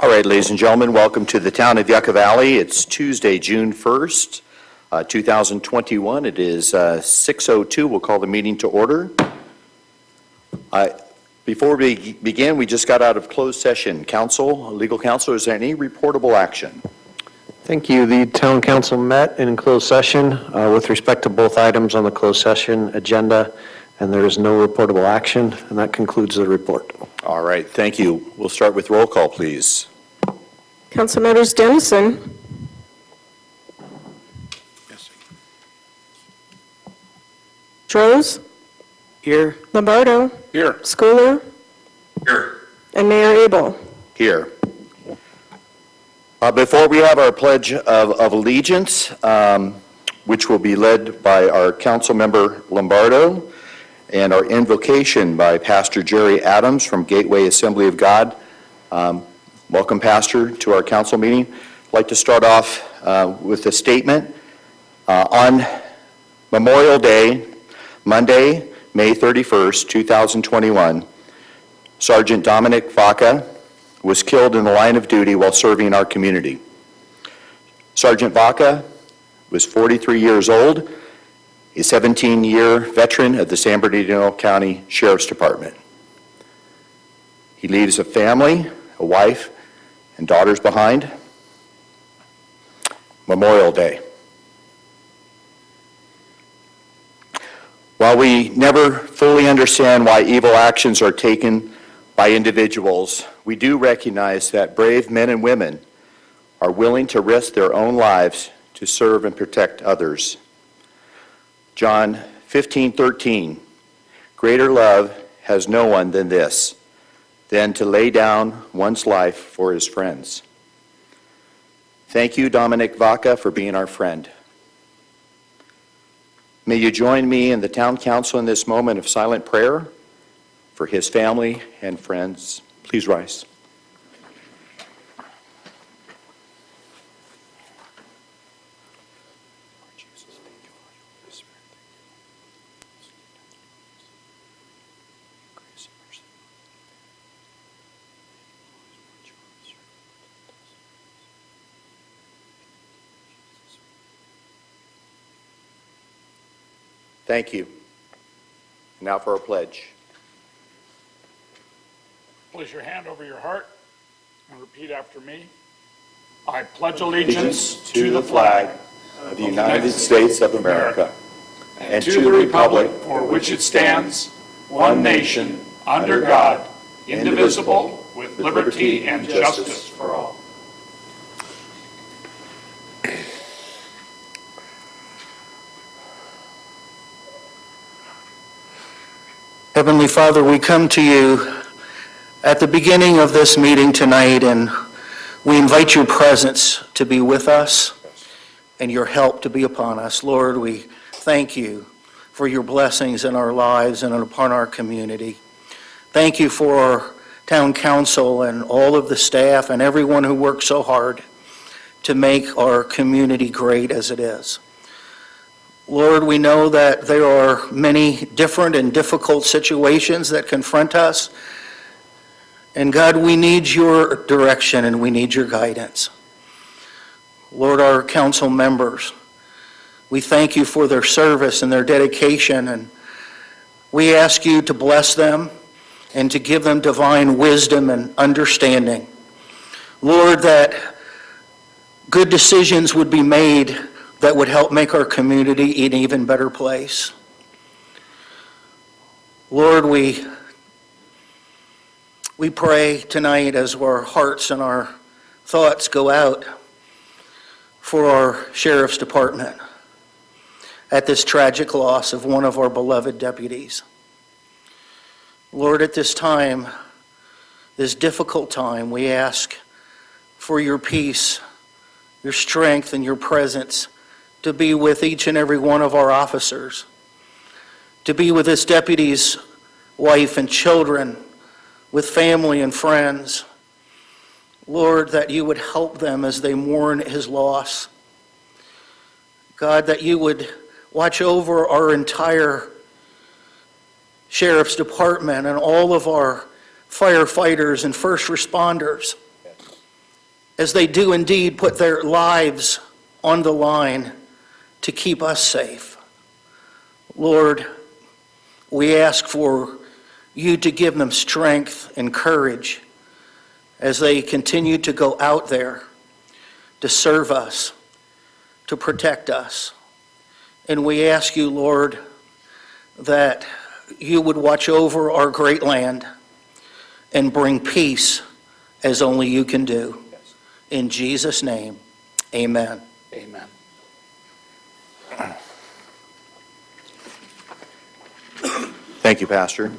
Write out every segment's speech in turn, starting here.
All right, ladies and gentlemen, welcome to the town of Yucca Valley. It's Tuesday, June 1st, 2021. It is 6:02. We'll call the meeting to order. Before we begin, we just got out of closed session. Legal counsel, is there any reportable action? Thank you. The town council met in closed session with respect to both items on the closed session agenda, and there is no reportable action, and that concludes the report. All right, thank you. We'll start with roll call, please. Council members Dennison. Yes. Droz. Here. Lombardo. Here. Schooler. Here. And Mayor Abel. Here. Before we have our Pledge of Allegiance, which will be led by our council member Lombardo, and our invocation by Pastor Jerry Adams from Gateway Assembly of God. Welcome, Pastor, to our council meeting. I'd like to start off with a statement. On Memorial Day, Monday, May 31st, 2021, Sergeant Dominic Vaca was killed in the line of duty while serving our community. Sergeant Vaca was 43 years old, a 17-year veteran of the San Bernardino County Sheriff's Department. He leaves a family, a wife, and daughters behind. Memorial Day. While we never fully understand why evil actions are taken by individuals, we do recognize that brave men and women are willing to risk their own lives to serve and protect others. John 15:13, greater love has no one than this, than to lay down one's life for his friends. Thank you, Dominic Vaca, for being our friend. May you join me and the town council in this moment of silent prayer for his family and friends. Please rise. Thank you. Now for our pledge. Place your hand over your heart and repeat after me. I pledge allegiance to the flag of the United States of America and to the republic for which it stands, one nation, under God, indivisible, with liberty and justice for all. Heavenly Father, we come to you at the beginning of this meeting tonight, and we invite your presence to be with us and your help to be upon us. Lord, we thank you for your blessings in our lives and upon our community. Thank you for our town council and all of the staff and everyone who works so hard to make our community great as it is. Lord, we know that there are many different and difficult situations that confront us. And God, we need your direction and we need your guidance. Lord, our council members, we thank you for their service and their dedication. And we ask you to bless them and to give them divine wisdom and understanding. Lord, that good decisions would be made that would help make our community an even better place. Lord, we pray tonight as our hearts and our thoughts go out for our sheriff's department at this tragic loss of one of our beloved deputies. Lord, at this time, this difficult time, we ask for your peace, your strength, and your presence to be with each and every one of our officers, to be with this deputy's wife and children, with family and friends. Lord, that you would help them as they mourn his loss. God, that you would watch over our entire sheriff's department and all of our firefighters and first responders. as they do indeed put their lives on the line to keep us safe. Lord, we ask for you to give them strength and courage as they continue to go out there to serve us, to protect us. And we ask you, Lord, that you would watch over our great land and bring peace as only you can do. In Jesus' name, amen. Amen. Thank you, Pastor.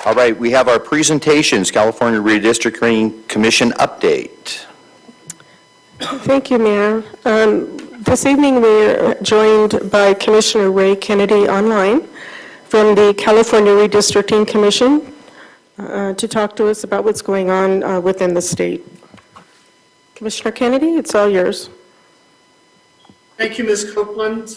All right, we have our presentations, California Redistricting Commission update. Thank you, Mayor. This evening, we're joined by Commissioner Ray Kennedy online from the California Redistricting Commission to talk to us about what's going on within the state. Commissioner Kennedy, it's all yours. Thank you, Ms. Copeland.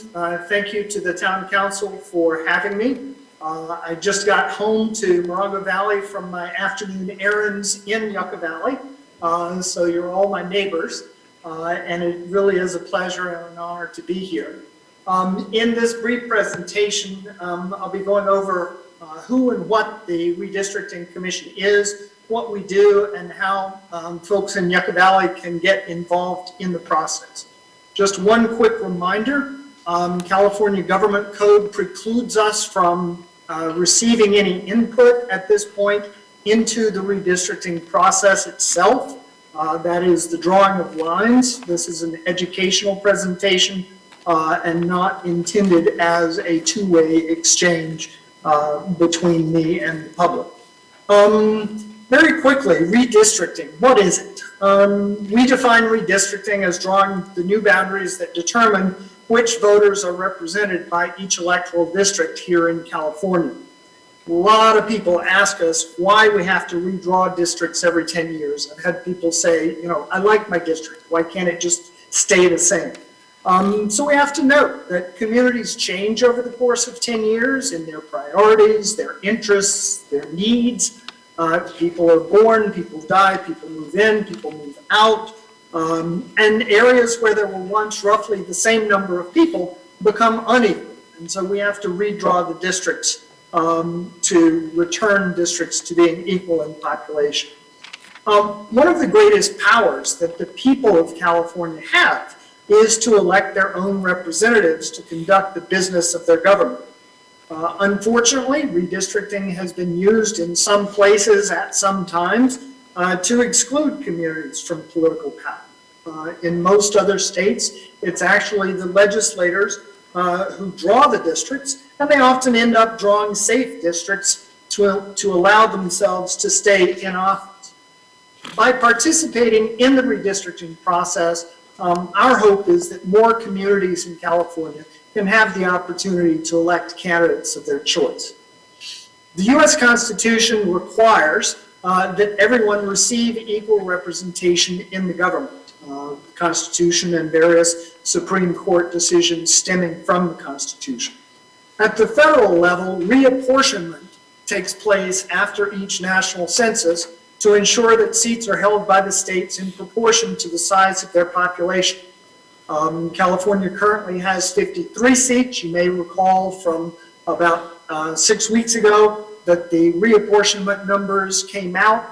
Thank you to the Town Council for having me. I just got home to Morongo Valley from my afternoon errands in Yucca Valley, so you're all my neighbors, and it really is a pleasure and an honor to be here. In this brief presentation, I'll be going over who and what the Redistricting Commission is, what we do, and how folks in Yucca Valley can get involved in the process. Just one quick reminder, California Government Code precludes us from receiving any input at this point into the redistricting process itself. That is the drawing of lines. This is an educational presentation and not intended as a two-way exchange between me and the public. Very quickly, redistricting, what is it? We define redistricting as drawing the new boundaries that determine which voters are represented by each electoral district here in California. A lot of people ask us why we have to redraw districts every 10 years. I've had people say, you know, I like my district. Why can't it just stay the same? So we have to note that communities change over the course of 10 years in their priorities, their interests, their needs. People are born, people die, people move in, people move out. And areas where there were once roughly the same number of people become unequal. And so we have to redraw the districts to return districts to being equal in population. One of the greatest powers that the people of California have is to elect their own representatives to conduct the business of their government. Unfortunately, redistricting has been used in some places at some times to exclude communities from political power. In most other states, it's actually the legislators who draw the districts, and they often end up drawing safe districts to allow themselves to stay in office. By participating in the redistricting process, our hope is that more communities in California can have the opportunity to elect candidates of their choice. The U.S. Constitution requires that everyone receive equal representation in the government. The Constitution and various Supreme Court decisions stemming from the Constitution. At the federal level, reapportionment takes place after each national census to ensure that seats are held by the states in proportion to the size of their population. California currently has 53 seats. You may recall from about 6 weeks ago that the reapportionment numbers came out,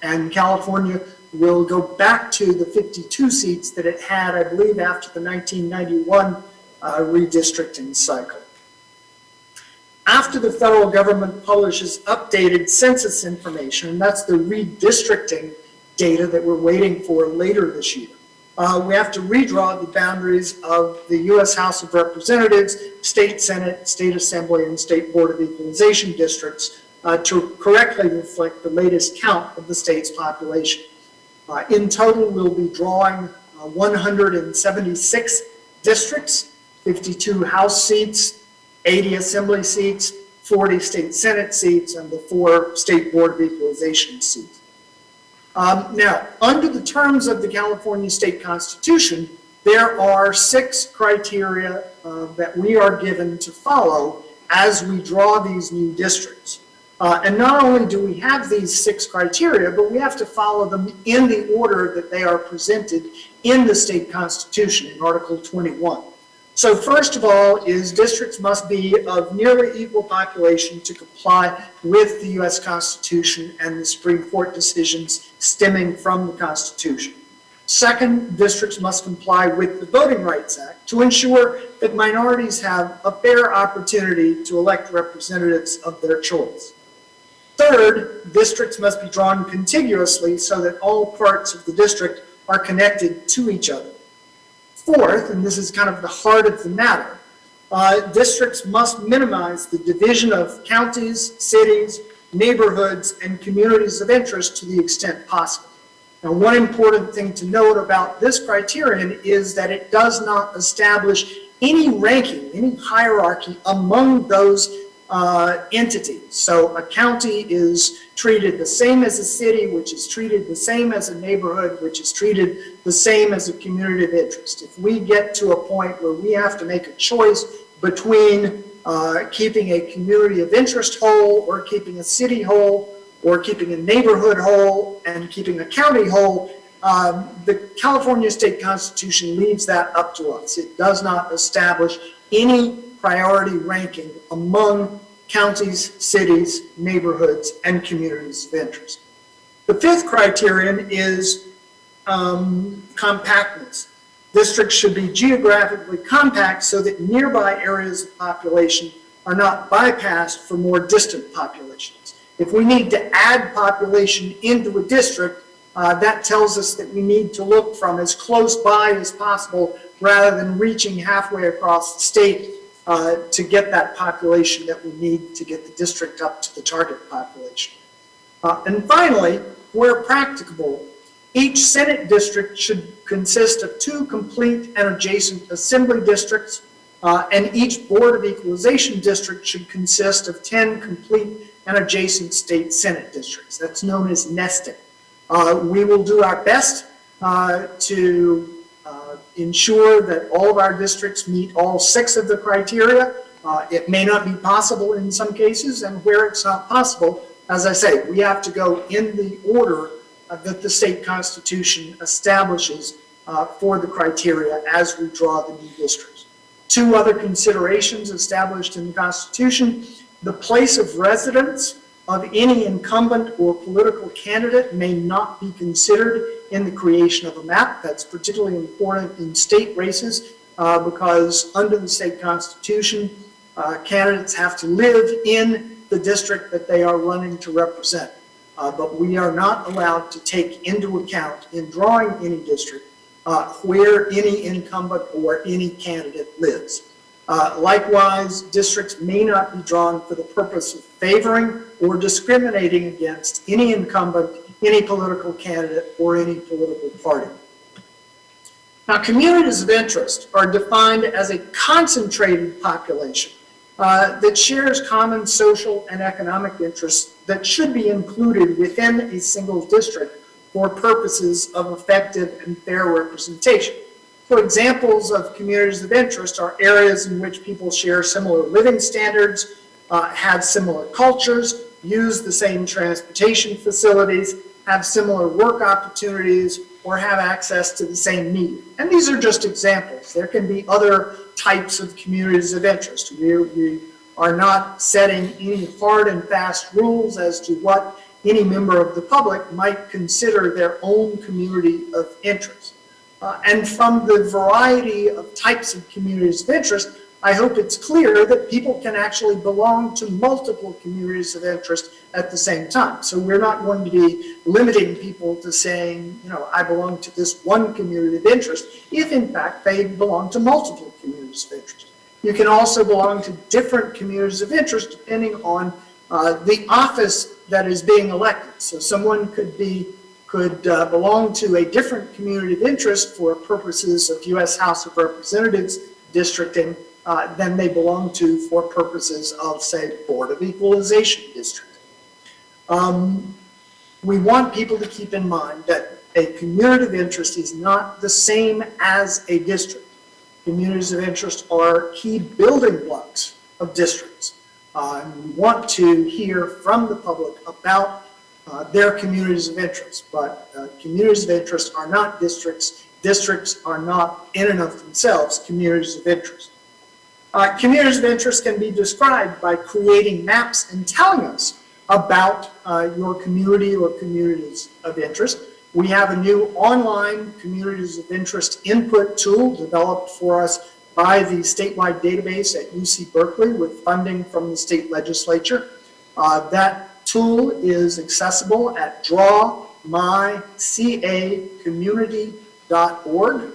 and California will go back to the 52 seats that it had, I believe, after the 1991 redistricting cycle. After the federal government publishes updated census information, and that's the redistricting data that we're waiting for later this year, we have to redraw the boundaries of the U.S. House of Representatives, State Senate, State Assembly, and State Board of Equalization districts to correctly reflect the latest count of the state's population. In total, we'll be drawing 176 districts, 52 House seats, 80 Assembly seats, 40 State Senate seats, and the 4 State Board of Equalization seats. Now, under the terms of the California State Constitution, there are 6 criteria that we are given to follow as we draw these new districts. And not only do we have these 6 criteria, but we have to follow them in the order that they are presented in the state constitution in Article 21. So first of all is districts must be of nearly equal population to comply with the U.S. Constitution and the Supreme Court decisions stemming from the Constitution. Second, districts must comply with the Voting Rights Act to ensure that minorities have a fair opportunity to elect representatives of their choice. Third, districts must be drawn contiguously so that all parts of the district are connected to each other. Fourth, and this is kind of the heart of the matter, districts must minimize the division of counties, cities, neighborhoods, and communities of interest to the extent possible. Now, one important thing to note about this criterion is that it does not establish any ranking, any hierarchy among those entities. So a county is treated the same as a city, which is treated the same as a neighborhood, which is treated the same as a community of interest. If we get to a point where we have to make a choice between keeping a community of interest whole or keeping a city whole or keeping a neighborhood whole and keeping a county whole, the California State Constitution leaves that up to us. It does not establish any priority ranking among counties, cities, neighborhoods, and communities of interest. The fifth criterion is compactness. Districts should be geographically compact so that nearby areas of population are not bypassed for more distant populations. If we need to add population into a district, that tells us that we need to look from as close by as possible rather than reaching halfway across the state to get that population that we need to get the district up to the target population. And finally, where practicable, each Senate district should consist of 2 complete and adjacent assembly districts, and each Board of Equalization district should consist of 10 complete and adjacent state Senate districts. That's known as nesting. We will do our best to ensure that all of our districts meet all 6 of the criteria. It may not be possible in some cases, and where it's not possible, as I say, we have to go in the order that the state constitution establishes for the criteria as we draw the new districts. 2 other considerations established in the Constitution: the place of residence of any incumbent or political candidate may not be considered in the creation of a map. That's particularly important in state races because under the state constitution, candidates have to live in the district that they are running to represent. But we are not allowed to take into account in drawing any district where any incumbent or any candidate lives. Likewise, districts may not be drawn for the purpose of favoring or discriminating against any incumbent, any political candidate, or any political party. Now, communities of interest are defined as a concentrated population that shares common social and economic interests that should be included within a single district for purposes of effective and fair representation. So examples of communities of interest are areas in which people share similar living standards, have similar cultures, use the same transportation facilities, have similar work opportunities, or have access to the same need. And these are just examples. There can be other types of communities of interest. We are not setting any hard and fast rules as to what any member of the public might consider their own community of interest. And from the variety of types of communities of interest, I hope it's clear that people can actually belong to multiple communities of interest at the same time. So we're not going to be limiting people to saying, you know, I belong to this one community of interest, if in fact they belong to multiple communities of interest. You can also belong to different communities of interest depending on the office that is being elected. So someone could belong to a different community of interest for purposes of U.S. House of Representatives districting than they belong to for purposes of, say, Board of Equalization district. We want people to keep in mind that a community of interest is not the same as a district. Communities of interest are key building blocks of districts. We want to hear from the public about their communities of interest, but communities of interest are not districts. Districts are not in and of themselves communities of interest. Communities of interest can be described by creating maps and telling us about your community or communities of interest. We have a new online communities of interest input tool developed for us by the statewide database at UC Berkeley with funding from the state legislature. That tool is accessible at drawmycacommunity.org.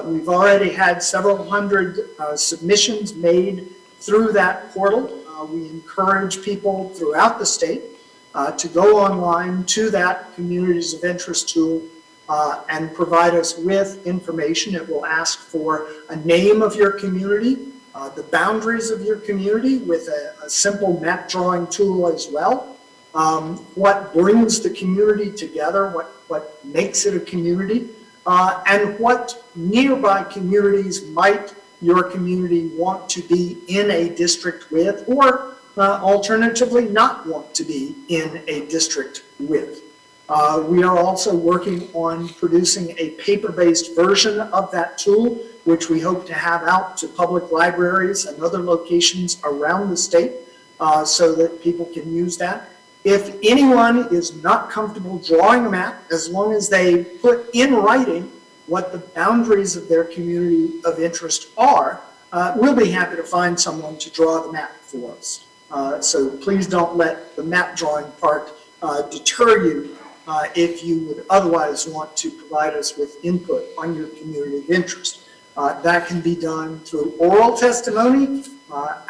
We've already had several hundred submissions made through that portal. We encourage people throughout the state to go online to that Communities of Interest tool and provide us with information. It will ask for a name of your community, the boundaries of your community with a simple map drawing tool as well. What brings the community together, what makes it a community, and what nearby communities might your community want to be in a district with, or alternatively not want to be in a district with. We are also working on producing a paper-based version of that tool, which we hope to have out to public libraries and other locations around the state so that people can use that. If anyone is not comfortable drawing a map, as long as they put in writing what the boundaries of their community of interest are, we'll be happy to find someone to draw the map for us. So please don't let the map drawing part deter you if you would otherwise want to provide us with input on your community of interest. That can be done through oral testimony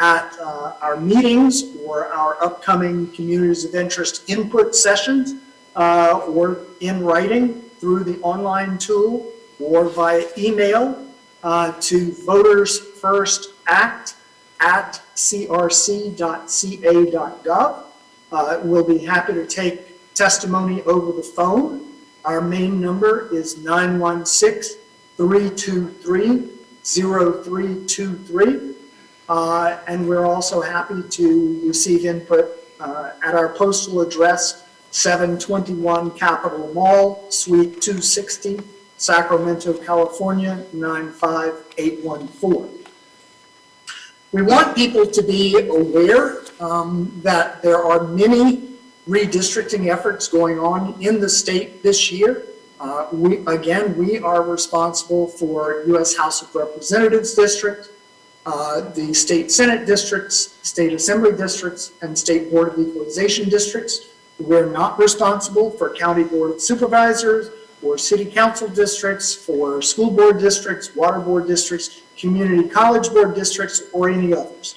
at our meetings or our upcoming communities of interest input sessions, or in writing through the online tool, or via email to votersfirstact@crc.ca.gov. We'll be happy to take testimony over the phone. Our main number is 916-323-0323. And we're also happy to receive input at our postal address, 721 Capitol Mall, Suite 260, Sacramento, California, 95814. We want people to be aware that there are many redistricting efforts going on in the state this year. We are responsible for U.S. House of Representatives district, the state Senate districts, state assembly districts, and state board of equalization districts. We're not responsible for county board of supervisors, or city council districts, for school board districts, water board districts, community college board districts, or any others.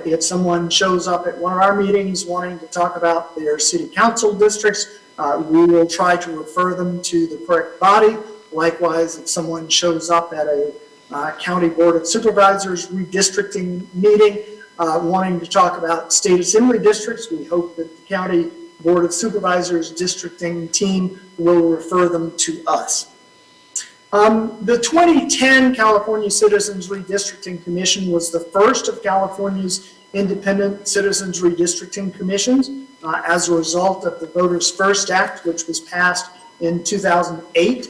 If someone shows up at one of our meetings wanting to talk about their city council districts, we will try to refer them to the correct body. Likewise, if someone shows up at a county board of supervisors redistricting meeting wanting to talk about state assembly districts, we hope that the county board of supervisors districting team will refer them to us. The 2010 California Citizens Redistricting Commission was the first of California's independent citizens redistricting commissions as a result of the Voters First Act, which was passed in 2008,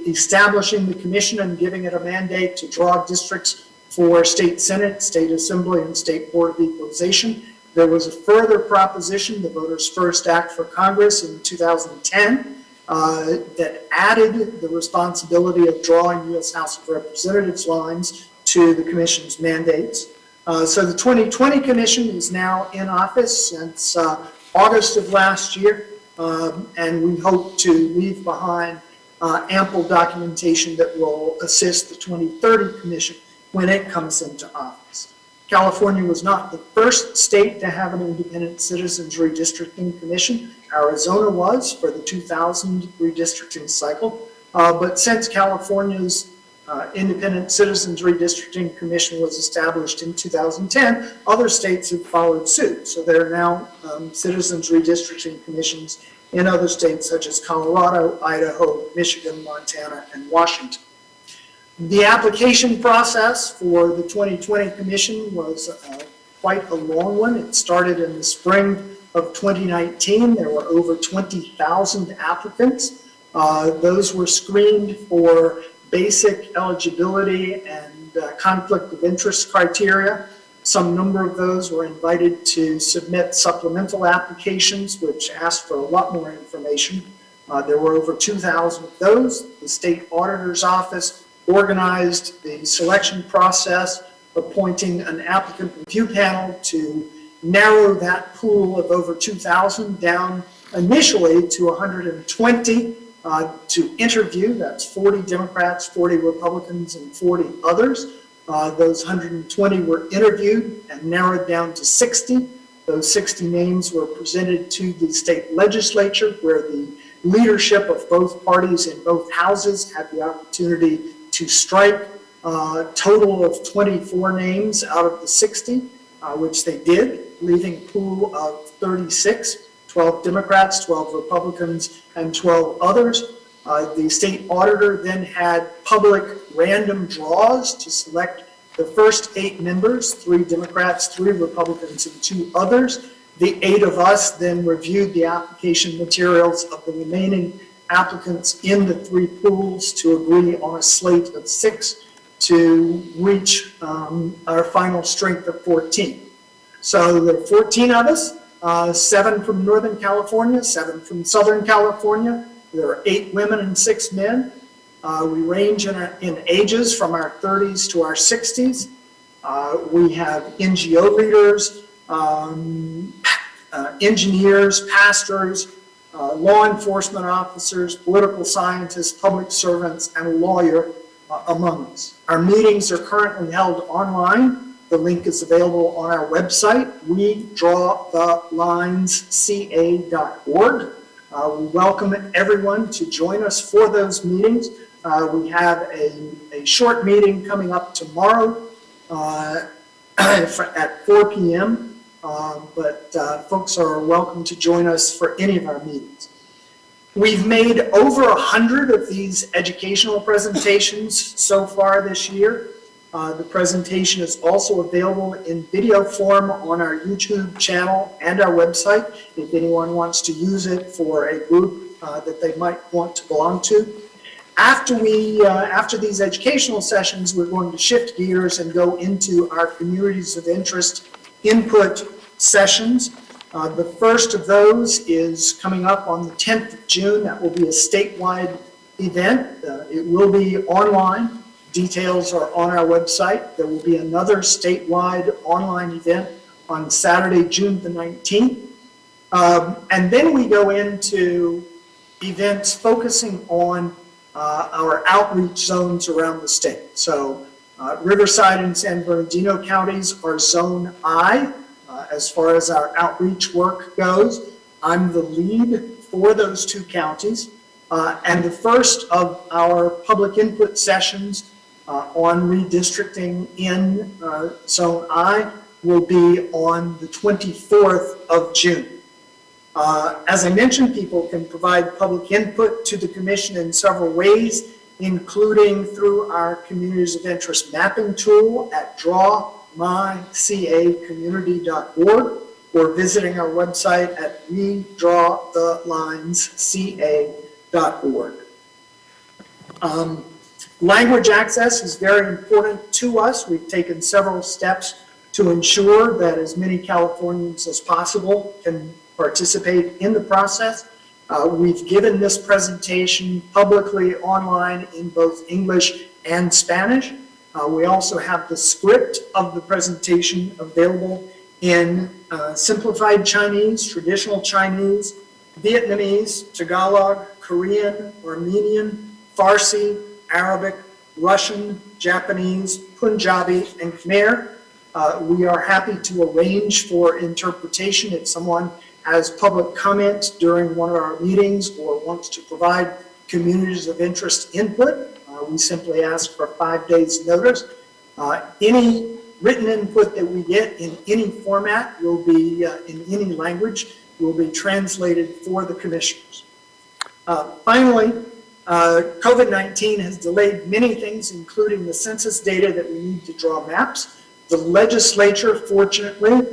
establishing the commission and giving it a mandate to draw districts for state senate, state assembly, and state board of equalization. There was a further proposition, the Voters First Act for Congress in 2010, that added the responsibility of drawing U.S. House of Representatives lines to the commission's mandates. So the 2020 commission is now in office since August of last year, and we hope to leave behind ample documentation that will assist the 2030 commission when it comes into office. California was not the first state to have an independent citizens redistricting commission. Arizona was for the 2000 redistricting cycle. But since California's independent citizens redistricting commission was established in 2010, other states have followed suit. So there are now citizens redistricting commissions in other states such as Colorado, Idaho, Michigan, Montana, and Washington. The application process for the 2020 commission was quite a long one. It started in the spring of 2019. There were over 20,000 applicants. Those were screened for basic eligibility and conflict of interest criteria. Some number of those were invited to submit supplemental applications, which asked for a lot more information. There were over 2,000 of those. The state auditor's office organized the selection process, appointing an applicant review panel to narrow that pool of over 2,000 down initially to 120 to interview. That's 40 Democrats, 40 Republicans, and 40 others. Those 120 were interviewed and narrowed down to 60. Those 60 names were presented to the state legislature, where the leadership of both parties in both houses had the opportunity to strike a total of 24 names out of the 60, which they did, leaving a pool of 36, 12 Democrats, 12 Republicans, and 12 others. The state auditor then had public random draws to select the first 8 members, 3 Democrats, 3 Republicans, and 2 others. The 8 of us then reviewed the application materials of the remaining applicants in the 3 pools to agree on a slate of 6 to reach our final strength of 14. So there are 14 of us, 7 from Northern California, 7 from Southern California. There are 8 women and 6 men. We range in ages from our 30s to our 60s. We have NGO leaders, engineers, pastors, law enforcement officers, political scientists, public servants, and a lawyer among us. Our meetings are currently held online. The link is available on our website, wedrawthelinesca.org. We welcome everyone to join us for those meetings. We have a short meeting coming up tomorrow at 4 p.m., but folks are welcome to join us for any of our meetings. We've made over 100 of these educational presentations so far this year. The presentation is also available in video form on our YouTube channel and our website, if anyone wants to use it for a group that they might want to belong to. After these educational sessions, we're going to shift gears and go into our communities of interest input sessions. The first of those is coming up on the 10th of June. That will be a statewide event. It will be online. Details are on our website. There will be another statewide online event on Saturday, June the 19th. And then we go into events focusing on our outreach zones around the state. So Riverside and San Bernardino counties are Zone I as far as our outreach work goes. I'm the lead for those 2 counties. And the first of our public input sessions on redistricting in Zone I will be on the 24th of June. As I mentioned, people can provide public input to the commission in several ways, including through our Communities of Interest mapping tool at drawmycacommunity.org or visiting our website at wedrawthelinesca.org. Language access is very important to us. We've taken several steps to ensure that as many Californians as possible can participate in the process. We've given this presentation publicly online in both English and Spanish. We also have the script of the presentation available in simplified Chinese, traditional Chinese, Vietnamese, Tagalog, Korean, Armenian, Farsi, Arabic, Russian, Japanese, Punjabi, and Khmer. We are happy to arrange for interpretation if someone has public comment during one of our meetings or wants to provide communities of interest input. We simply ask for 5 days notice. Any written input that we get in any format will be, in any language, will be translated for the commissioners. Finally, COVID-19 has delayed many things, including the census data that we need to draw maps. The legislature, fortunately,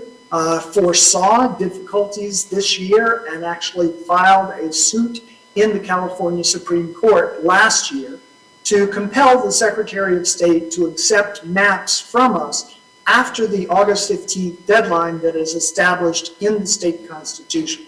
foresaw difficulties this year and actually filed a suit in the California Supreme Court last year to compel the Secretary of State to accept maps from us after the August 15th deadline that is established in the state constitution.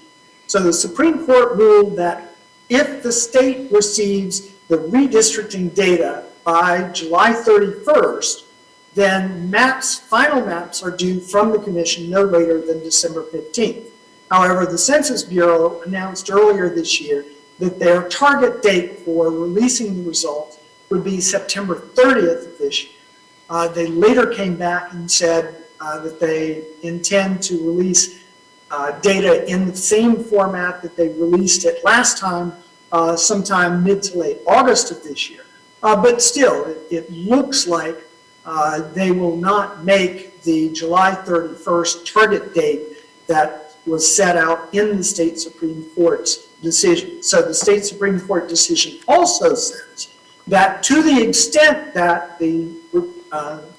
So the Supreme Court ruled that if the state receives the redistricting data by July 31st, then maps, final maps are due from the commission no later than December 15th. However, the Census Bureau announced earlier this year that their target date for releasing the results would be September 30th of this year. They later came back and said that they intend to release data in the same format that they released it last time, sometime mid to late August of this year. But still, it looks like they will not make the July 31st target date that was set out in the state Supreme Court's decision. So the state Supreme Court decision also says that to the extent that the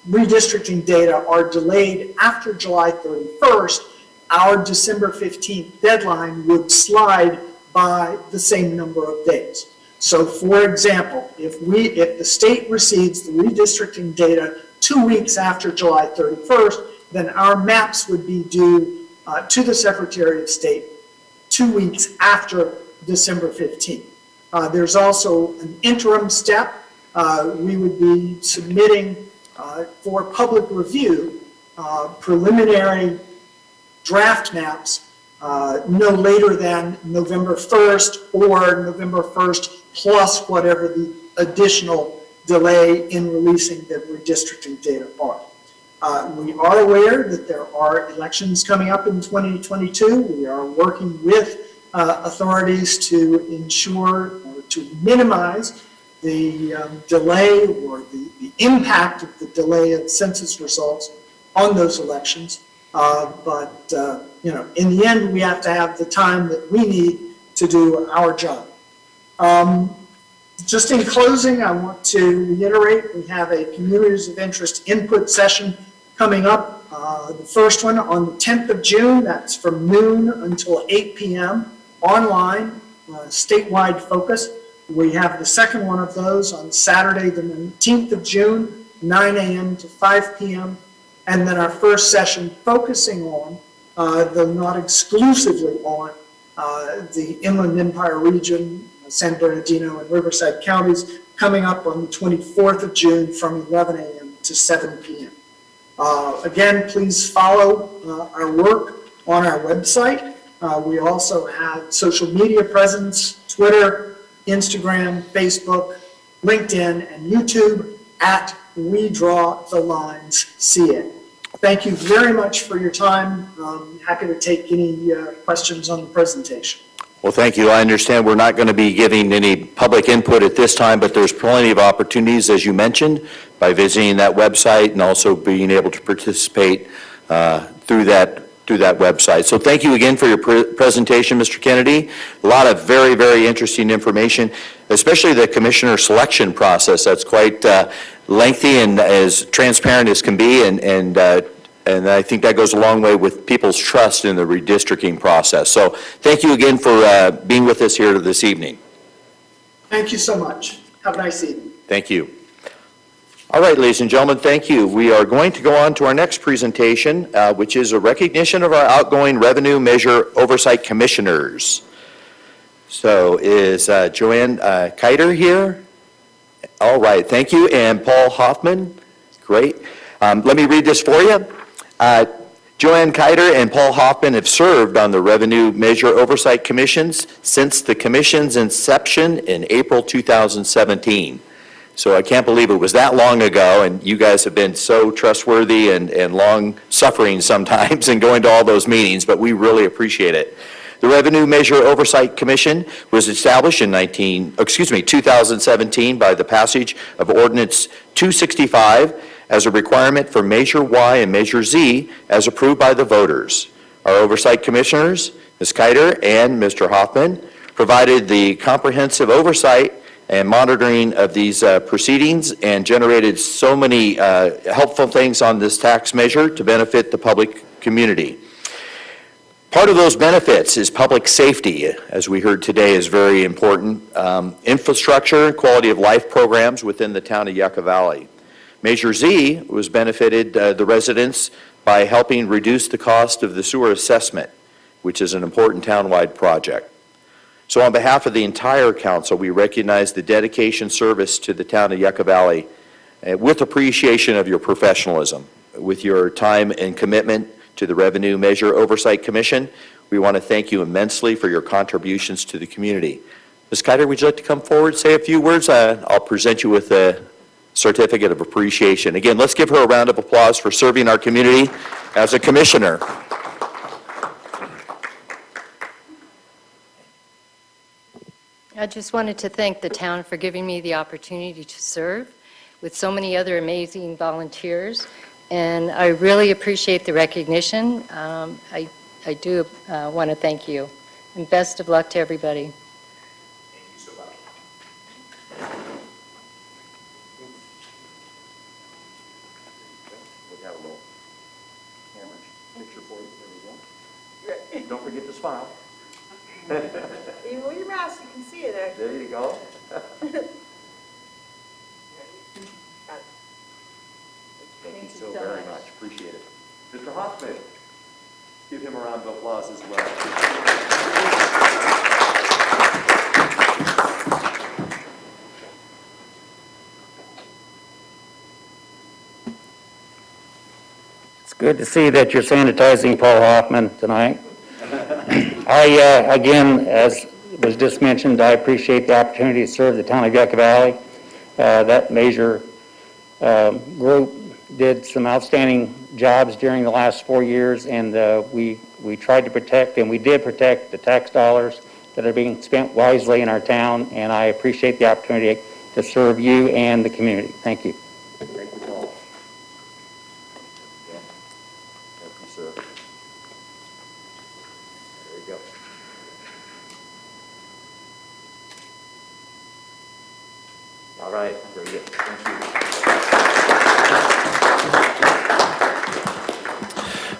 redistricting data are delayed after July 31st, our December 15th deadline would slide by the same number of days. So for example, if the state receives the redistricting data 2 weeks after July 31st, then our maps would be due to the Secretary of State 2 weeks after December 15th. There's also an interim step. We would be submitting for public review preliminary draft maps no later than November 1st or November 1st plus whatever the additional delay in releasing the redistricting data are. We are aware that there are elections coming up in 2022. We are working with authorities to ensure or to minimize the delay or the impact of the delay of census results on those elections. But in the end, we have to have the time that we need to do our job. Just in closing, I want to reiterate, we have a Communities of Interest input session coming up. The first one on the 10th of June, that's from noon until 8 p.m. online, statewide focus. We have the second one of those on Saturday, the 19th of June, 9 a.m. to 5 p.m. And then our first session focusing on, though not exclusively on, the Inland Empire region, San Bernardino and Riverside counties, coming up on the 24th of June from 11 a.m. to 7 p.m. Again, please follow our work on our website. We also have social media presence, Twitter, Instagram, Facebook, LinkedIn, and YouTube at We Draw the Lines CA. Thank you very much for your time. Happy to take any questions on the presentation. Well, thank you. I understand we're not going to be giving any public input at this time, but there's plenty of opportunities, as you mentioned, by visiting that website and also being able to participate through that website. So thank you again for your presentation, Mr. Kennedy. A lot of very, very interesting information, especially the commissioner selection process. That's quite lengthy and as transparent as can be, and I think that goes a long way with people's trust in the redistricting process. So thank you again for being with us here this evening. Thank you so much. Have a nice evening. Thank you. All right, ladies and gentlemen, thank you. We are going to go on to our next presentation, which is a recognition of our outgoing revenue measure oversight commissioners. So is Joanne Kiter here? All right, thank you. And Paul Hoffman, great. Let me read this for you. Joanne Kiter and Paul Hoffman have served on the Revenue Measure Oversight Commissions since the commission's inception in April 2017. So I can't believe it was that long ago, and you guys have been so trustworthy and long-suffering sometimes in going to all those meetings, but we really appreciate it. The Revenue Measure Oversight Commission was established in 2017 by the passage of Ordinance 265 as a requirement for Measure Y and Measure Z as approved by the voters. Our oversight commissioners, Ms. Kiter and Mr. Hoffman, provided the comprehensive oversight and monitoring of these proceedings and generated so many helpful things on this tax measure to benefit the public community. Part of those benefits is public safety, as we heard today, is very important. Infrastructure, quality of life programs within the town of Yucca Valley. Measure Z was benefited the residents by helping reduce the cost of the sewer assessment, which is an important townwide project. So on behalf of the entire council, we recognize the dedication service to the town of Yucca Valley with appreciation of your professionalism, with your time and commitment to the Revenue Measure Oversight Commission. We want to thank you immensely for your contributions to the community. Ms. Kiter, would you like to come forward, say a few words? I'll present you with a certificate of appreciation. Again, let's give her a round of applause for serving our community as a commissioner. I just wanted to thank the town for giving me the opportunity to serve with so many other amazing volunteers, and I really appreciate the recognition. I do want to thank you, and best of luck to everybody. Thank you so much. We have a little camera picture for you. There we go. Don't forget to smile. Even with your mask, you can see it there. There you go. Thank you so very much. Appreciate it. Mr. Hoffman, give him a round of applause as well. It's good to see that you're sanitizing Paul Hoffman tonight. Again, as was just mentioned, I appreciate the opportunity to serve the town of Yucca Valley. That measure group did some outstanding jobs during the last 4 years, and we tried to protect, and we did protect the tax dollars that are being spent wisely in our town, and I appreciate the opportunity to serve you and the community. Thank you. Thank you, Paul. Thank you, sir. There you go. All right, very good. Thank you.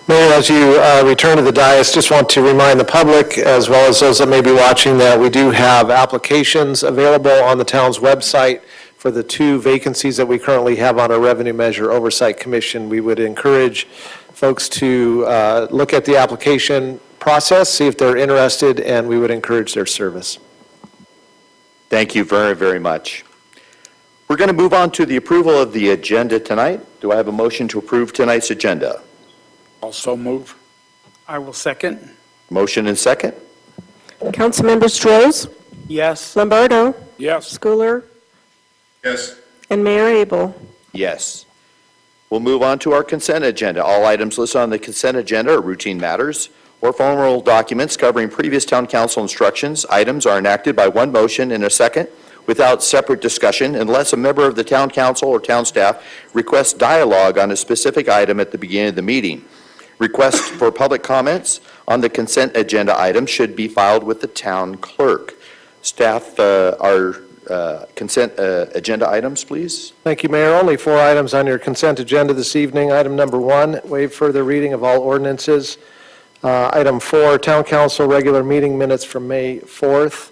Mayor, as you return to the dais, just want to remind the public, as well as those that may be watching, that we do have applications available on the town's website for the 2 vacancies that we currently have on our Revenue Measure Oversight Commission. We would encourage folks to look at the application process, see if they're interested, and we would encourage their service. Thank you very, very much. We're going to move on to the approval of the agenda tonight. Do I have a motion to approve tonight's agenda? Also move. I will second. Motion and second? Councilmembers Strohs, Yes. Lombardo, Yes. Schooler, Yes. and Mayor Abel. Yes. We'll move on to our consent agenda. All items listed on the consent agenda are routine matters or formal documents covering previous town council instructions. Items are enacted by one motion and a second without separate discussion unless a member of the town council or town staff requests dialogue on a specific item at the beginning of the meeting. Requests for public comments on the consent agenda item should be filed with the town clerk. Staff, our consent agenda items, please. Thank you, Mayor. Only 4 items on your consent agenda this evening. Item number 1, waive further reading of all ordinances. Item 4, Town Council regular meeting minutes from May 4th.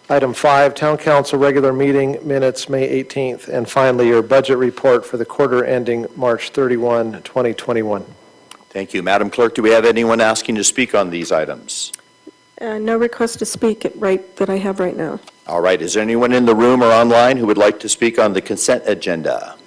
Item 5, Town Council regular meeting minutes May 18th. And finally, your budget report for the quarter ending March 31, 2021. Thank you. Madam Clerk, do we have anyone asking to speak on these items? No request to speak that I have right now. All right. Is there anyone in the room or online who would like to speak on the consent agenda?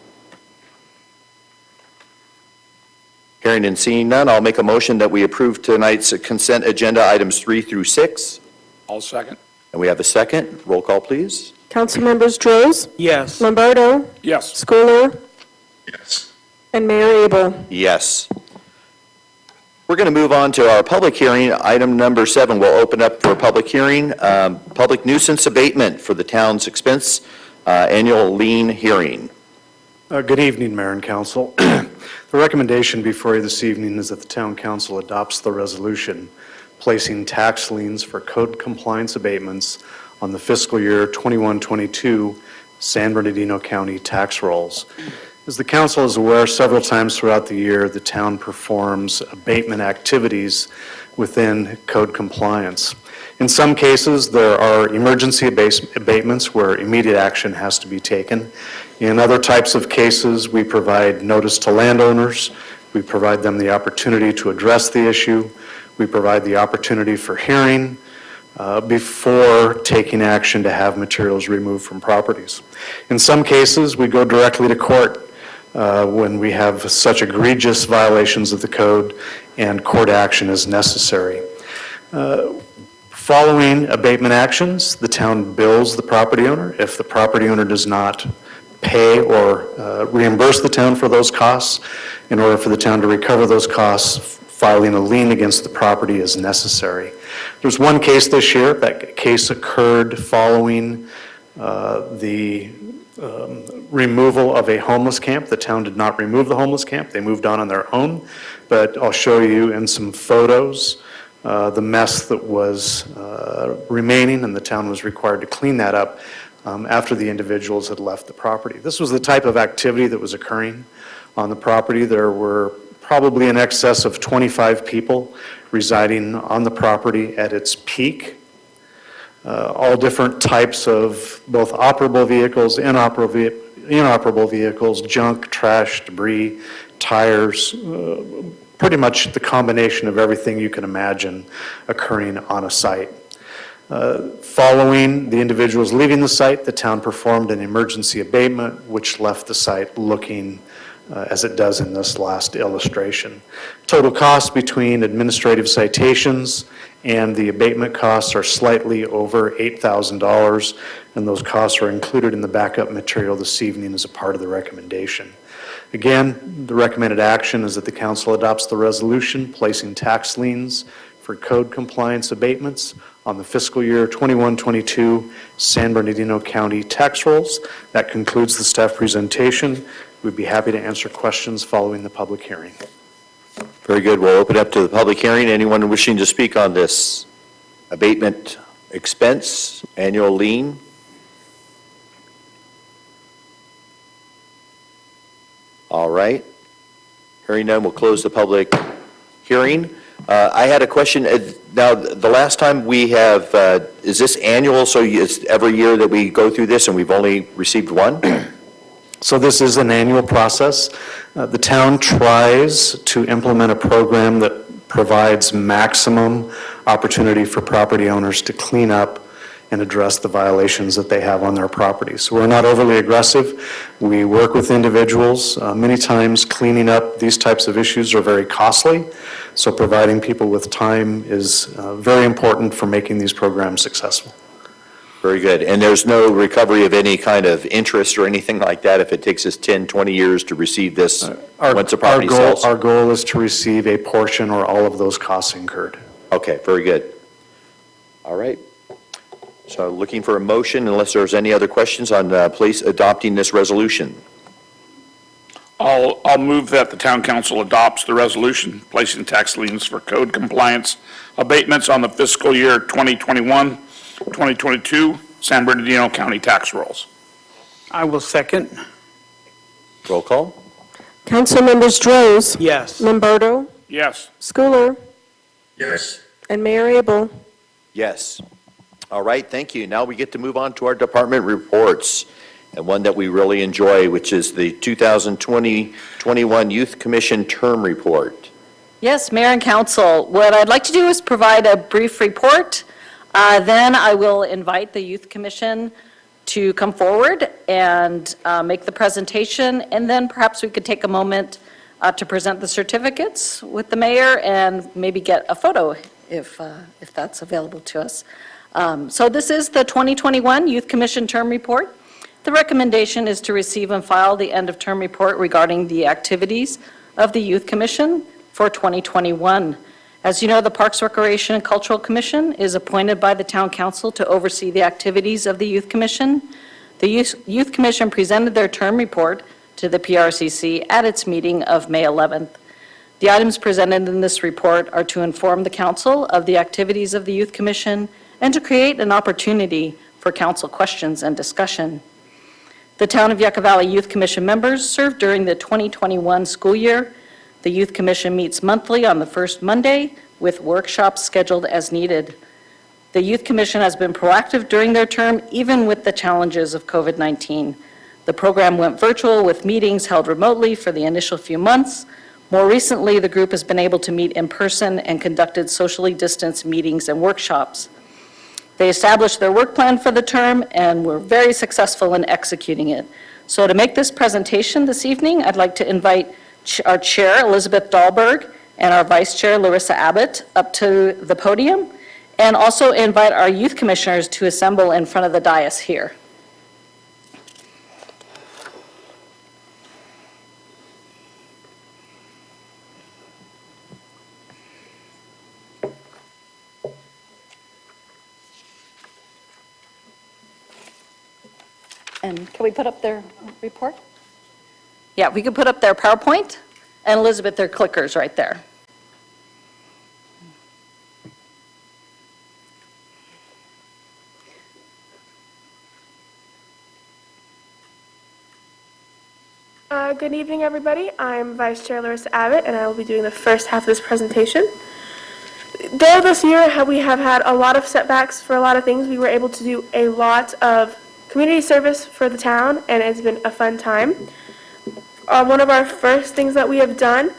Hearing and seeing none, I'll make a motion that we approve tonight's consent agenda items 3 through 6. I'll second. And we have a second. Roll call, please. Councilmembers Strohs, Yes. Lombardo, Yes. Schooler, Yes. and Mayor Abel. Yes. We're going to move on to our public hearing. Item number 7, we'll open up for a public hearing. Public nuisance abatement for the town's expense annual lien hearing. Good evening, Mayor and Council. The recommendation before you this evening is that the Town Council adopts the resolution placing tax liens for code compliance abatements on the fiscal year 21-22 San Bernardino County tax rolls. As the council is aware, several times throughout the year, the town performs abatement activities within code compliance. In some cases, there are emergency abatements where immediate action has to be taken. In other types of cases, we provide notice to landowners. We provide them the opportunity to address the issue. We provide the opportunity for hearing before taking action to have materials removed from properties. In some cases, we go directly to court when we have such egregious violations of the code and court action is necessary. Following abatement actions, the town bills the property owner. If the property owner does not pay or reimburse the town for those costs, in order for the town to recover those costs, filing a lien against the property is necessary. There's one case this year. That case occurred following the removal of a homeless camp. The town did not remove the homeless camp. They moved on their own. But I'll show you in some photos the mess that was remaining, and the town was required to clean that up after the individuals had left the property. This was the type of activity that was occurring on the property. There were probably in excess of 25 people residing on the property at its peak. All different types of both operable vehicles, inoperable vehicles, junk, trash, debris, tires, pretty much the combination of everything you can imagine occurring on a site. Following the individuals leaving the site, the town performed an emergency abatement, which left the site looking as it does in this last illustration. Total costs between administrative citations and the abatement costs are slightly over $8,000, and those costs are included in the backup material this evening as a part of the recommendation. Again, the recommended action is that the council adopts the resolution placing tax liens for code compliance abatements on the fiscal year 21-22 San Bernardino County tax rolls. That concludes the staff presentation. We'd be happy to answer questions following the public hearing. Very good. We'll open up to the public hearing. Anyone wishing to speak on this abatement expense, annual lien? All right. Hearing none, we'll close the public hearing. I had a question. Now, the last time we have, is this annual, so it's every year that we go through this and we've only received one? So this is an annual process. The town tries to implement a program that provides maximum opportunity for property owners to clean up and address the violations that they have on their property. So we're not overly aggressive. We work with individuals. Many times cleaning up these types of issues are very costly. So providing people with time is very important for making these programs successful. Very good. And there's no recovery of any kind of interest or anything like that if it takes us 10, 20 years to receive this once a property sells? Our goal is to receive a portion or all of those costs incurred. Okay, very good. All right. So looking for a motion, unless there's any other questions on please adopting this resolution. I'll move that the town council adopts the resolution placing tax liens for code compliance abatements on the fiscal year 2021-2022 San Bernardino County tax rolls. I will second. Roll call? Council members Droz, Yes. Lombardo, Yes. Schooler, Yes. and Mayor Abel. Yes. All right, thank you. Now we get to move on to our department reports, and one that we really enjoy, which is the 2020-21 Youth Commission Term Report. Yes, Mayor and Council, what I'd like to do is provide a brief report. Then I will invite the Youth Commission to come forward and make the presentation, and then perhaps we could take a moment to present the certificates with the mayor and maybe get a photo if that's available to us. So this is the 2021 Youth Commission Term Report. The recommendation is to receive and file the end-of-term report regarding the activities of the Youth Commission for 2021. As you know, the Parks, Recreation, and Cultural Commission is appointed by the Town Council to oversee the activities of the Youth Commission. The Youth Commission presented their term report to the PRCC at its meeting of May 11th. The items presented in this report are to inform the Council of the activities of the Youth Commission and to create an opportunity for council questions and discussion. The Town of Yucca Valley Youth Commission members serve during the 2021 school year. The Youth Commission meets monthly on the first Monday with workshops scheduled as needed. The Youth Commission has been proactive during their term, even with the challenges of COVID-19. The program went virtual with meetings held remotely for the initial few months. More recently, the group has been able to meet in person and conducted socially distanced meetings and workshops. They established their work plan for the term and were very successful in executing it. So to make this presentation this evening, I'd like to invite our chair, Elizabeth Dahlberg, and our vice chair, Larissa Abbott, up to the podium, and also invite our youth commissioners to assemble in front of the dais here. And can we put up their report? Yeah, we could put up their PowerPoint, and Elizabeth, their clickers right there. Good evening, everybody. I'm Vice Chair Larissa Abbott, and I will be doing the first half of this presentation. Though this year we have had a lot of setbacks for a lot of things, we were able to do a lot of community service for the town, and it's been a fun time. One of our first things that we have done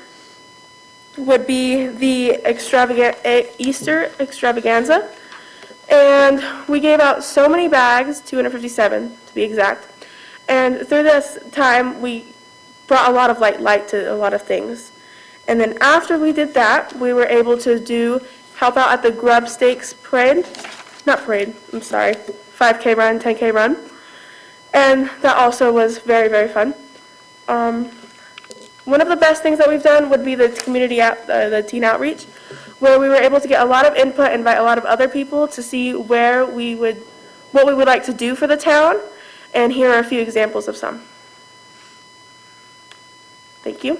would be the Easter extravaganza, and we gave out so many bags, 257 to be exact, and through this time we brought a lot of light to a lot of things. And then after we did that, we were able to help out at the Grub Stakes parade, not parade, I'm sorry, 5K run, 10K run, and that also was very, very fun. One of the best things that we've done would be the community the teen outreach, where we were able to get a lot of input, invite a lot of other people to see what we would like to do for the town, and here are a few examples of some. Thank you.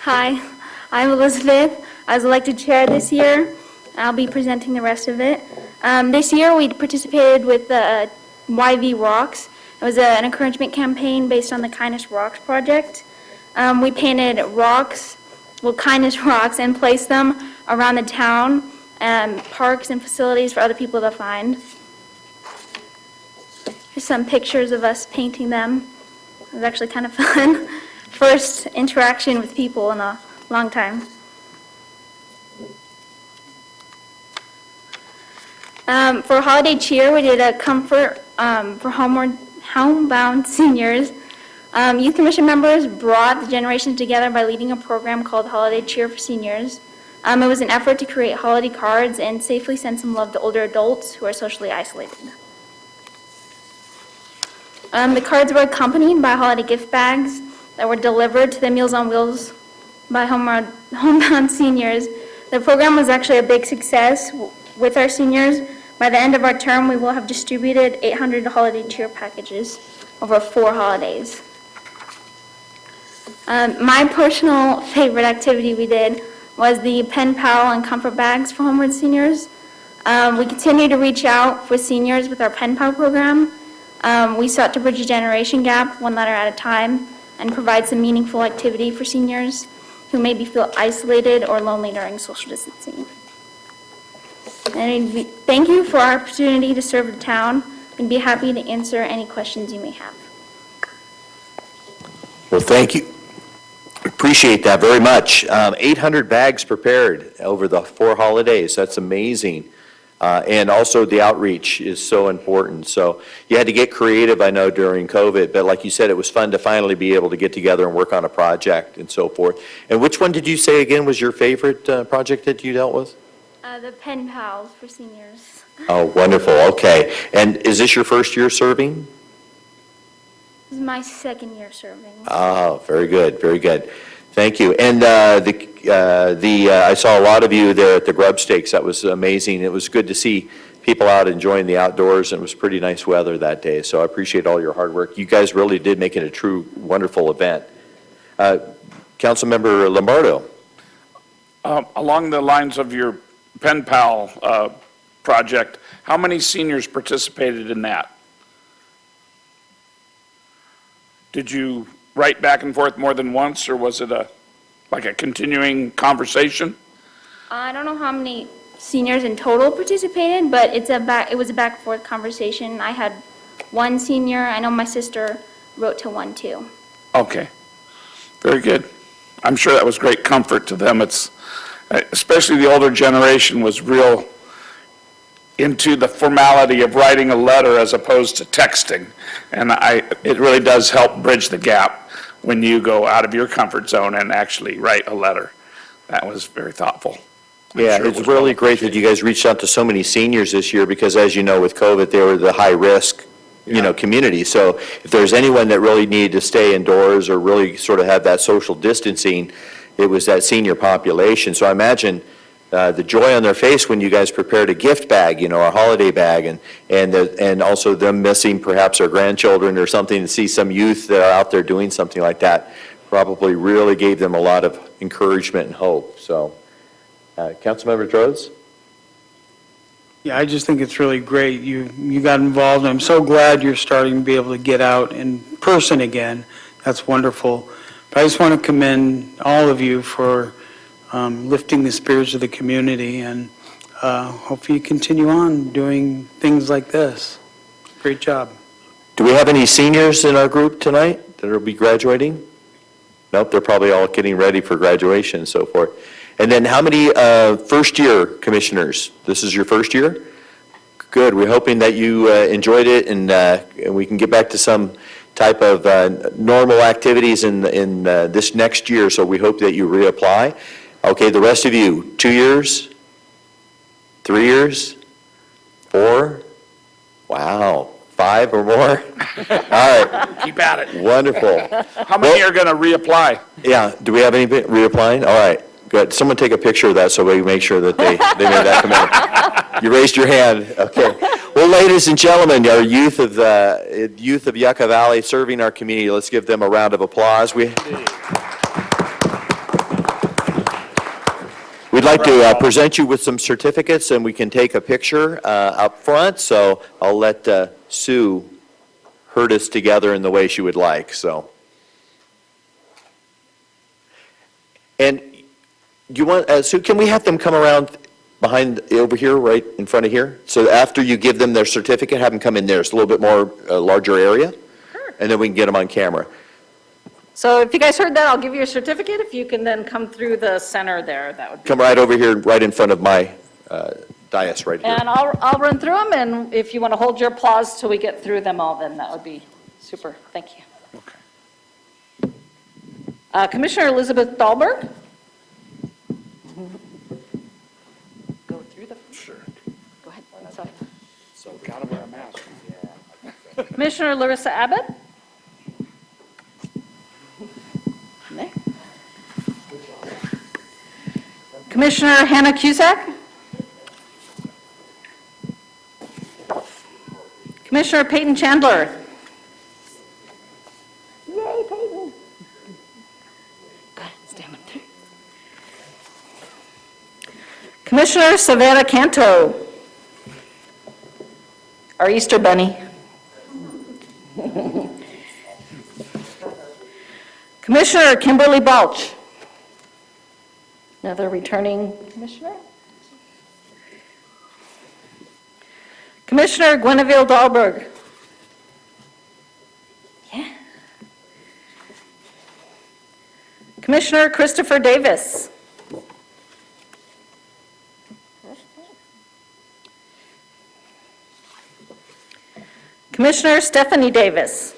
Hi, I'm Elizabeth. I was elected chair this year. I'll be presenting the rest of it. This year we participated with the YV Rocks. It was an encouragement campaign based on the Kindness Rocks project. We painted Kindness Rocks, and placed them around the town, parks and facilities for other people to find. Here's some pictures of us painting them. It was actually kind of fun. First interaction with people in a long time. For holiday cheer, we did a comfort for homebound seniors. Youth Commission members brought the generations together by leading a program called Holiday Cheer for Seniors. It was an effort to create holiday cards and safely send some love to older adults who are socially isolated. The cards were accompanied by holiday gift bags that were delivered to the Meals on Wheels by homebound seniors. The program was actually a big success with our seniors. By the end of our term, we will have distributed 800 holiday cheer packages over 4 holidays. My personal favorite activity we did was the pen pal and comfort bags for homeward seniors. We continue to reach out for seniors with our pen pal program. We sought to bridge a generation gap, one letter at a time, and provide some meaningful activity for seniors who maybe feel isolated or lonely during social distancing. And thank you for our opportunity to serve the town, and be happy to answer any questions you may have. Well, thank you. Appreciate that very much. 800 bags prepared over the 4 holidays. That's amazing. And also the outreach is so important. So you had to get creative, I know, during COVID, but like you said, it was fun to finally be able to get together and work on a project and so forth. And which one did you say again was your favorite project that you dealt with? The pen pals for seniors. Oh, wonderful. Okay. And is this your first year serving? This is my 2nd year serving. Oh, very good, very good. Thank you. And I saw a lot of you there at the Grub Stakes. That was amazing. It was good to see people out enjoying the outdoors, and it was pretty nice weather that day. So I appreciate all your hard work. You guys really did make it a true wonderful event. Councilmember Lombardo. Along the lines of your Pen Pal project, how many seniors participated in that? Did you write back and forth more than once, or was it like a continuing conversation? I don't know how many seniors in total participated, but it was a back and forth conversation. I had one senior. I know my sister wrote to one too. Okay, very good. I'm sure that was great comfort to them. It's, especially the older generation was real into the formality of writing a letter as opposed to texting. And it really does help bridge the gap when you go out of your comfort zone and actually write a letter. That was very thoughtful. I'm Yeah, sure it it's was really well great that you guys reached out to so many seniors this year, because as you know, with COVID, they were the high-risk, community. So if there's anyone that really needed to stay indoors or really sort of have that social distancing, it was that senior population. So I imagine the joy on their face when you guys prepared a gift bag, a holiday bag, and also them missing perhaps their grandchildren or something, to see some youth that are out there doing something like that probably really gave them a lot of encouragement and hope. So, Councilmember Rhodes? Yeah, I just think it's really great. You got involved. I'm so glad you're starting to be able to get out in person again. That's wonderful. But I just want to commend all of you for lifting the spirits of the community, and hopefully you continue on doing things like this. Great job. Do we have any seniors in our group tonight that will be graduating? Nope, they're probably all getting ready for graduation and so forth. And then how many first-year commissioners? This is your first year? Good. We're hoping that you enjoyed it, and we can get back to some type of normal activities in this next year, so we hope that you reapply. Okay, the rest of you, 2 years? 3 years? 4? Wow. 5 or more? All right. Keep at it. Wonderful. How many are going to reapply? Yeah, do we have any reapplying? All right, good. Someone take a picture of that so we make sure that they made that commitment. You raised your hand, okay. Well, ladies and gentlemen, our youth of Yucca Valley serving our community, let's give them a round of applause. We'd like to present you with some certificates, and we can take a picture up front, so I'll let Sue herd us together in the way she would like, so. And do you want, Sue, can we have them come around behind, over here, right in front of here? So after you give them their certificate, have them come in there. It's a little bit more, larger area. Sure. And then we can get them on camera. So if you guys heard that, I'll give you a certificate. If you can then come through the center there, that would be. Come right over here, right in front of my dais right here. And I'll run through them, and if you want to hold your applause till we get through them all, then that would be super. Thank you. Okay. Commissioner Elizabeth Dahlberg. Go through the. Sure. Go ahead, inside. So gotta wear a mask. Commissioner Larissa Abbott. There. Commissioner Hannah Cusack. Commissioner Peyton Chandler. Yay, Peyton. Go ahead, stand up there. Commissioner Savannah Canto. Our Easter Bunny. Commissioner Kimberly Balch. Another returning commissioner. Commissioner Guinevere Dahlberg. Yeah. Commissioner Christopher Davis. Commissioner Stephanie Davis.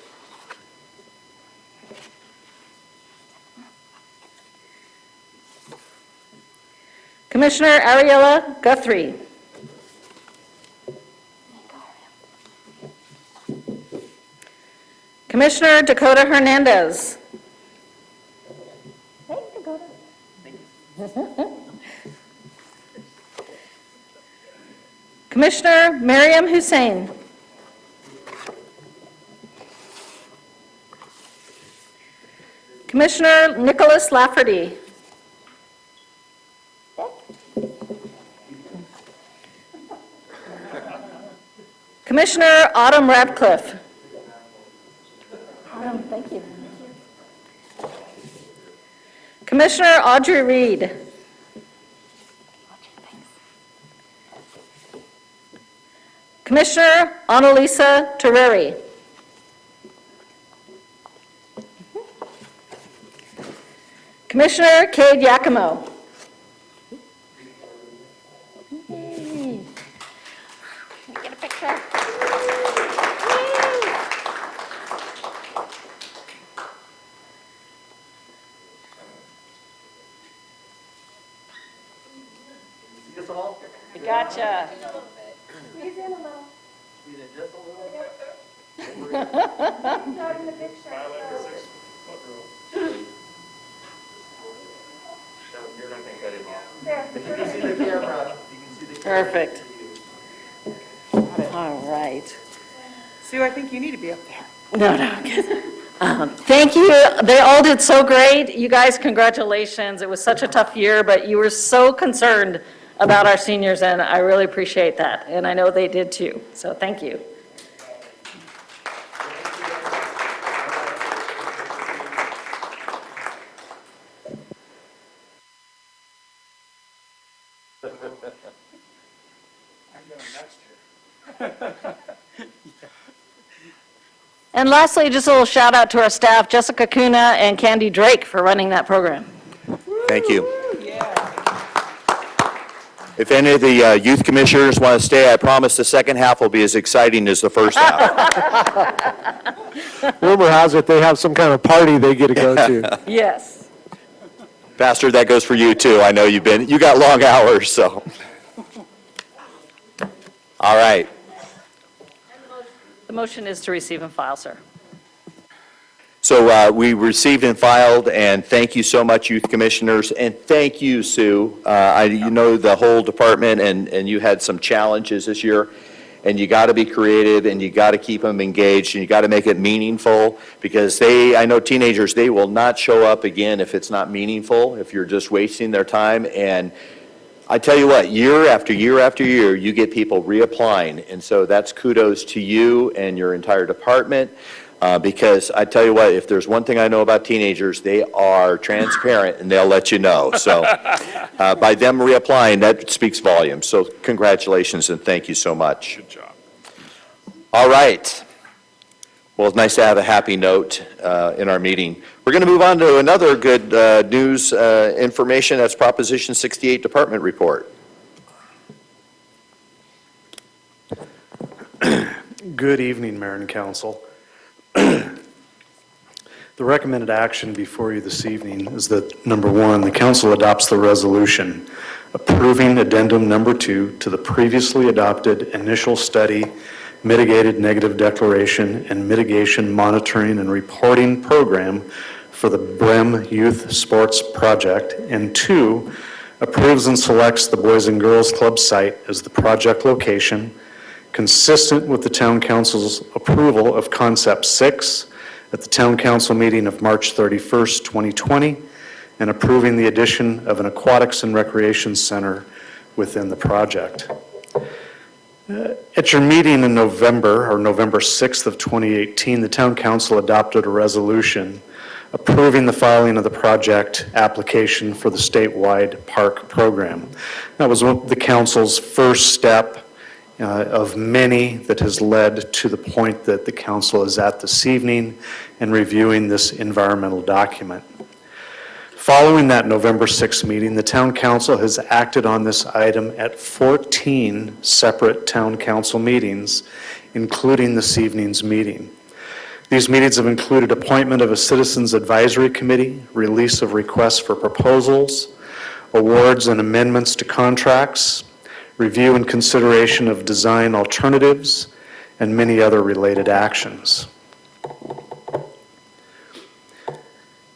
Commissioner Ariella Guthrie. Commissioner Dakota Hernandez. Hey, Dakota. Commissioner Miriam Hussein. Commissioner Nicholas Lafferty. Commissioner Autumn Radcliffe. Autumn, thank you. Commissioner Audrey Reed. Commissioner Annalisa Terreri. Commissioner Cade Yakimo. Get a picture. We gotcha. Perfect. All right. Sue, I think you need to be up there. No. Thank you. They all did so great. You guys, congratulations. It was such a tough year, but you were so concerned about our seniors, and I really appreciate that. And I know they did too. So thank you. And lastly, just a little shout out to our staff, Jessica Kuna and Candy Drake, for running that program. Thank you. If any of the youth commissioners want to stay, I promise the second half will be as exciting as the first half. Rumor has it they have some kind of party they get to go to. Yes. Pastor, that goes for you too. I know you got long hours, so. All right. The motion is to receive and file, sir. So we received and filed, and thank you so much, youth commissioners, and thank you, Sue. You know the whole department, and you had some challenges this year, and you got to be creative, and you got to keep them engaged, and you got to make it meaningful, because I know teenagers, they will not show up again if it's not meaningful, if you're just wasting their time, and I tell you what, year after year after year, you get people reapplying, and so that's kudos to you and your entire department. Because I tell you what, if there's one thing I know about teenagers, they are transparent and they'll let you know. So by them reapplying, that speaks volumes. So congratulations and thank you so much. Good job. All right. Well, it's nice to have a happy note in our meeting. We're going to move on to another good news information. That's Proposition 68 Department Report. Good evening, Mayor and Council. The recommended action before you this evening is that, number one, the council adopts the resolution approving addendum number 2 to the previously adopted initial study, mitigated negative declaration, and mitigation monitoring and reporting program for the BREM Youth Sports Project, and 2, approves and selects the Boys and Girls Club site as the project location, consistent with the Town Council's approval of Concept 6 at the Town Council meeting of March 31st, 2020, and approving the addition of an aquatics and recreation center within the project. At your meeting in November, or November 6th of 2018, the Town Council adopted a resolution approving the filing of the project application for the statewide park program. That was the council's first step of many that has led to the point that the council is at this evening and reviewing this environmental document. Following that November 6th meeting, the town council has acted on this item at 14 separate town council meetings, including this evening's meeting. These meetings have included appointment of a citizens advisory committee, release of requests for proposals, awards and amendments to contracts, review and consideration of design alternatives, and many other related actions.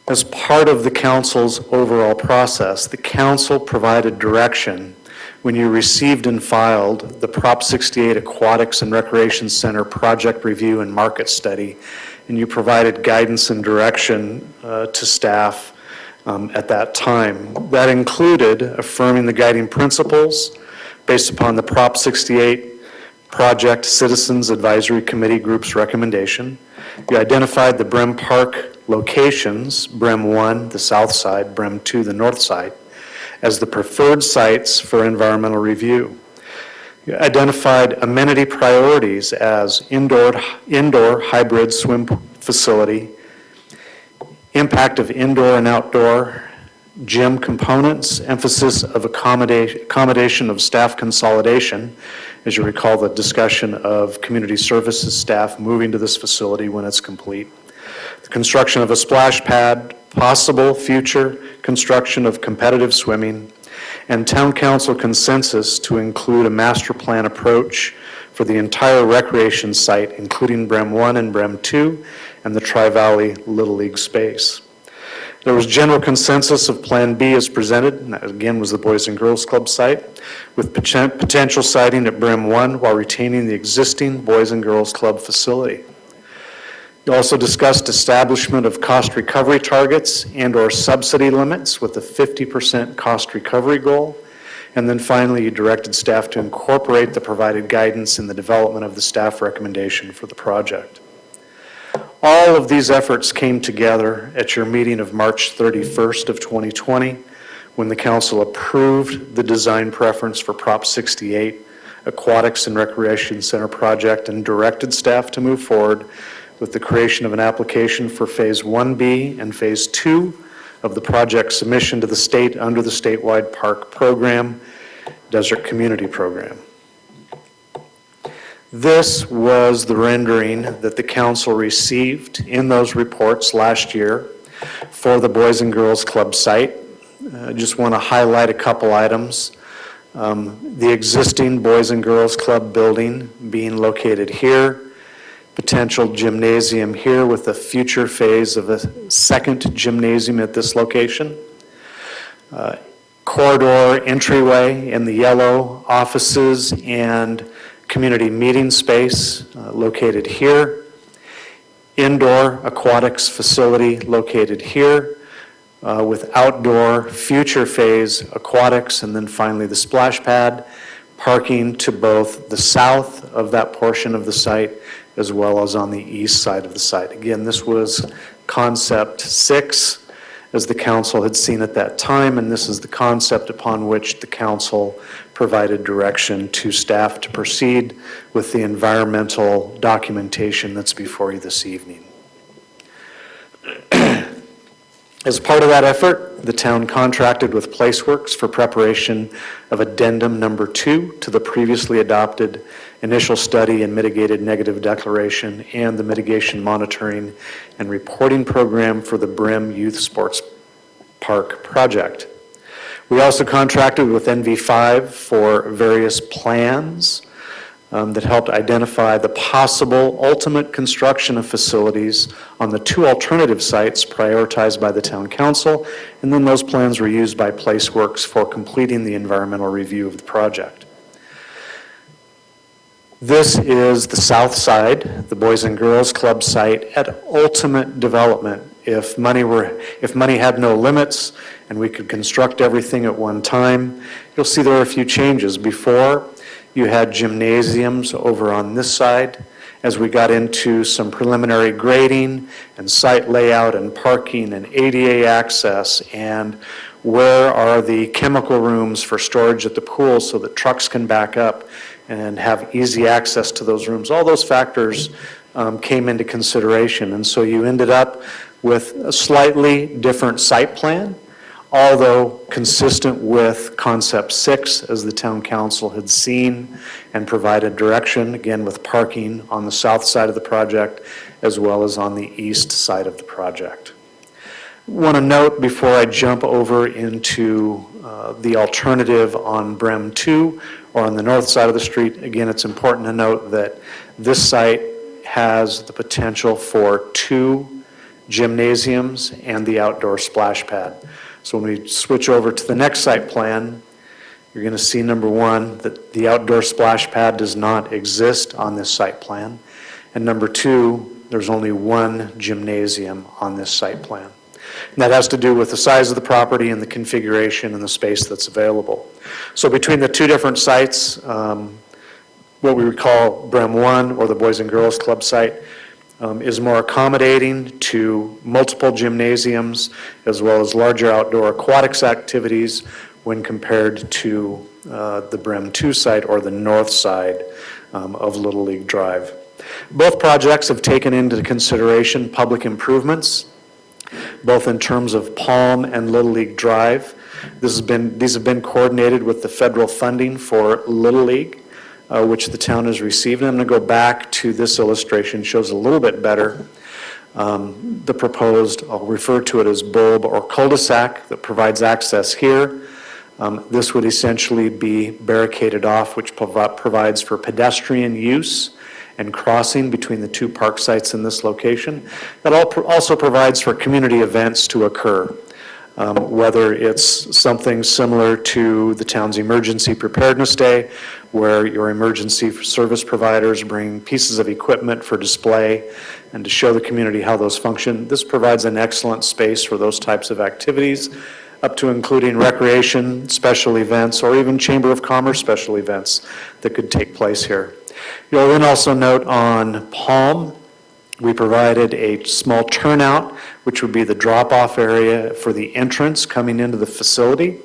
As part of the council's overall process, the council provided direction when you received and filed the Prop 68 Aquatics and Recreation Center Project Review and Market Study, and you provided guidance and direction to staff at that time. That included affirming the guiding principles based upon the Prop 68 Project Citizens Advisory Committee Group's recommendation. You identified the Brim Park locations, Brim 1, the south side, Brim 2, the north side, as the preferred sites for environmental review. You identified amenity priorities as indoor hybrid swim facility, impact of indoor and outdoor gym components, emphasis of accommodation of staff consolidation. As you recall, the discussion of community services staff moving to this facility when it's complete. The construction of a splash pad, possible future construction of competitive swimming, and town council consensus to include a master plan approach for the entire recreation site, including Brim 1 and Brim 2, and the Tri-Valley Little League space. There was general consensus of Plan B as presented, and that again was the Boys and Girls Club site, with potential siting at Brim 1 while retaining the existing Boys and Girls Club facility. You also discussed establishment of cost recovery targets and/or subsidy limits with a 50% cost recovery goal. And then finally, you directed staff to incorporate the provided guidance in the development of the staff recommendation for the project. All of these efforts came together at your meeting of March 31st of 2020, when the council approved the design preference for Prop 68, Aquatics and Recreation Center project, and directed staff to move forward with the creation of an application for Phase 1B and Phase 2 of the project submission to the state under the statewide park program, Desert Community Program. This was the rendering that the council received in those reports last year for the Boys and Girls Club site. I just want to highlight a couple items. The existing Boys and Girls Club building being located here, potential gymnasium here with a future phase of a second gymnasium at this location. Corridor entryway in the yellow, offices and community meeting space located here. Indoor aquatics facility located here with outdoor future phase aquatics, and then finally the splash pad, parking to both the south of that portion of the site as well as on the east side of the site. Again, this was concept 6 as the council had seen at that time, and this is the concept upon which the council provided direction to staff to proceed with the environmental documentation that's before you this evening. As part of that effort, the town contracted with Placeworks for preparation of addendum number 2 to the previously adopted initial study and mitigated negative declaration and the mitigation monitoring and reporting program for the Brim Youth Sports Park project. We also contracted with NV5 for various plans that helped identify the possible ultimate construction of facilities on the 2 alternative sites prioritized by the town council, and then those plans were used by Placeworks for completing the environmental review of the project. This is the south side, the Boys and Girls Club site at ultimate development. If money had no limits and we could construct everything at one time, you'll see there are a few changes. Before, you had gymnasiums over on this side. As we got into some preliminary grading and site layout and parking and ADA access and where are the chemical rooms for storage at the pool so that trucks can back up and have easy access to those rooms, all those factors came into consideration. And so you ended up with a slightly different site plan, although consistent with concept 6 as the town council had seen and provided direction, again with parking on the south side of the project as well as on the east side of the project. I want to note before I jump over into the alternative on Brim 2 or on the north side of the street, again it's important to note that this site has the potential for 2 gymnasiums and the outdoor splash pad. So when we switch over to the next site plan, you're going to see, number 1, that the outdoor splash pad does not exist on this site plan. And number 2, there's only 1 gymnasium on this site plan. And that has to do with the size of the property and the configuration and the space that's available. So between the 2 different sites, what we would call BREM 1, or the Boys and Girls Club site, is more accommodating to multiple gymnasiums as well as larger outdoor aquatics activities when compared to the BREM 2 site, or the north side of Little League Drive. Both projects have taken into consideration public improvements, both in terms of Palm and Little League Drive. These have been coordinated with the federal funding for Little League, which the town has received. And I'm going to go back to this illustration, shows a little bit better the proposed, I'll refer to it as bulb or cul-de-sac that provides access here. This would essentially be barricaded off, which provides for pedestrian use and crossing between the two park sites in this location. That also provides for community events to occur, whether it's something similar to the town's Emergency Preparedness Day, where your emergency service providers bring pieces of equipment for display and to show the community how those function. This provides an excellent space for those types of activities, up to including recreation, special events, or even Chamber of Commerce special events that could take place here. You'll then also note on Palm, we provided a small turnout, which would be the drop-off area for the entrance coming into the facility,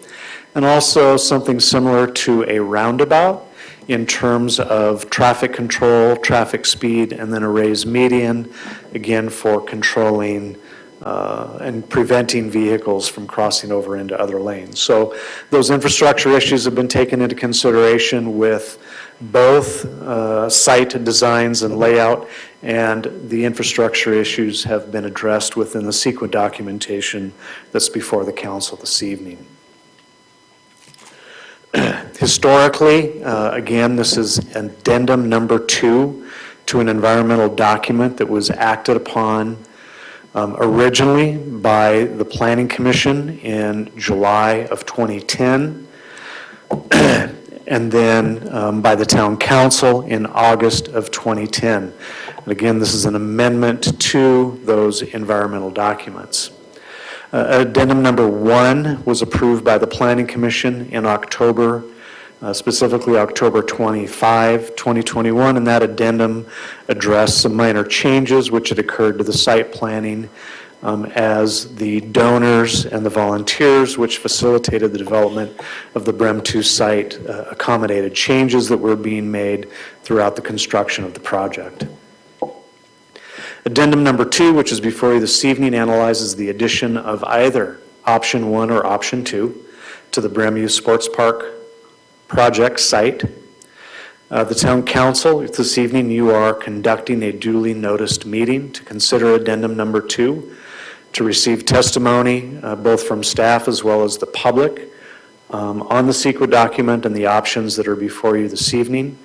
and also something similar to a roundabout in terms of traffic control, traffic speed, and then a raised median, again for controlling and preventing vehicles from crossing over into other lanes. So those infrastructure issues have been taken into consideration with both site designs and layout, and the infrastructure issues have been addressed within the CEQA documentation that's before the council this evening. Historically, again, this is addendum number 2 to an environmental document that was acted upon originally by the Planning Commission in July of 2010, and then by the Town Council in August of 2010. And again, this is an amendment to those environmental documents. Addendum number 1 was approved by the Planning Commission in October, specifically October 25, 2021, and that addendum addressed some minor changes which had occurred to the site planning as the donors and the volunteers which facilitated the development of the BREM 2 site accommodated changes that were being made throughout the construction of the project. Addendum number 2, which is before you this evening, analyzes the addition of either option 1 or option 2 to the BREM Youth Sports Park project site. The Town Council, this evening you are conducting a duly noticed meeting to consider addendum number 2, to receive testimony both from staff as well as the public on the CEQA document and the options that are before you this evening.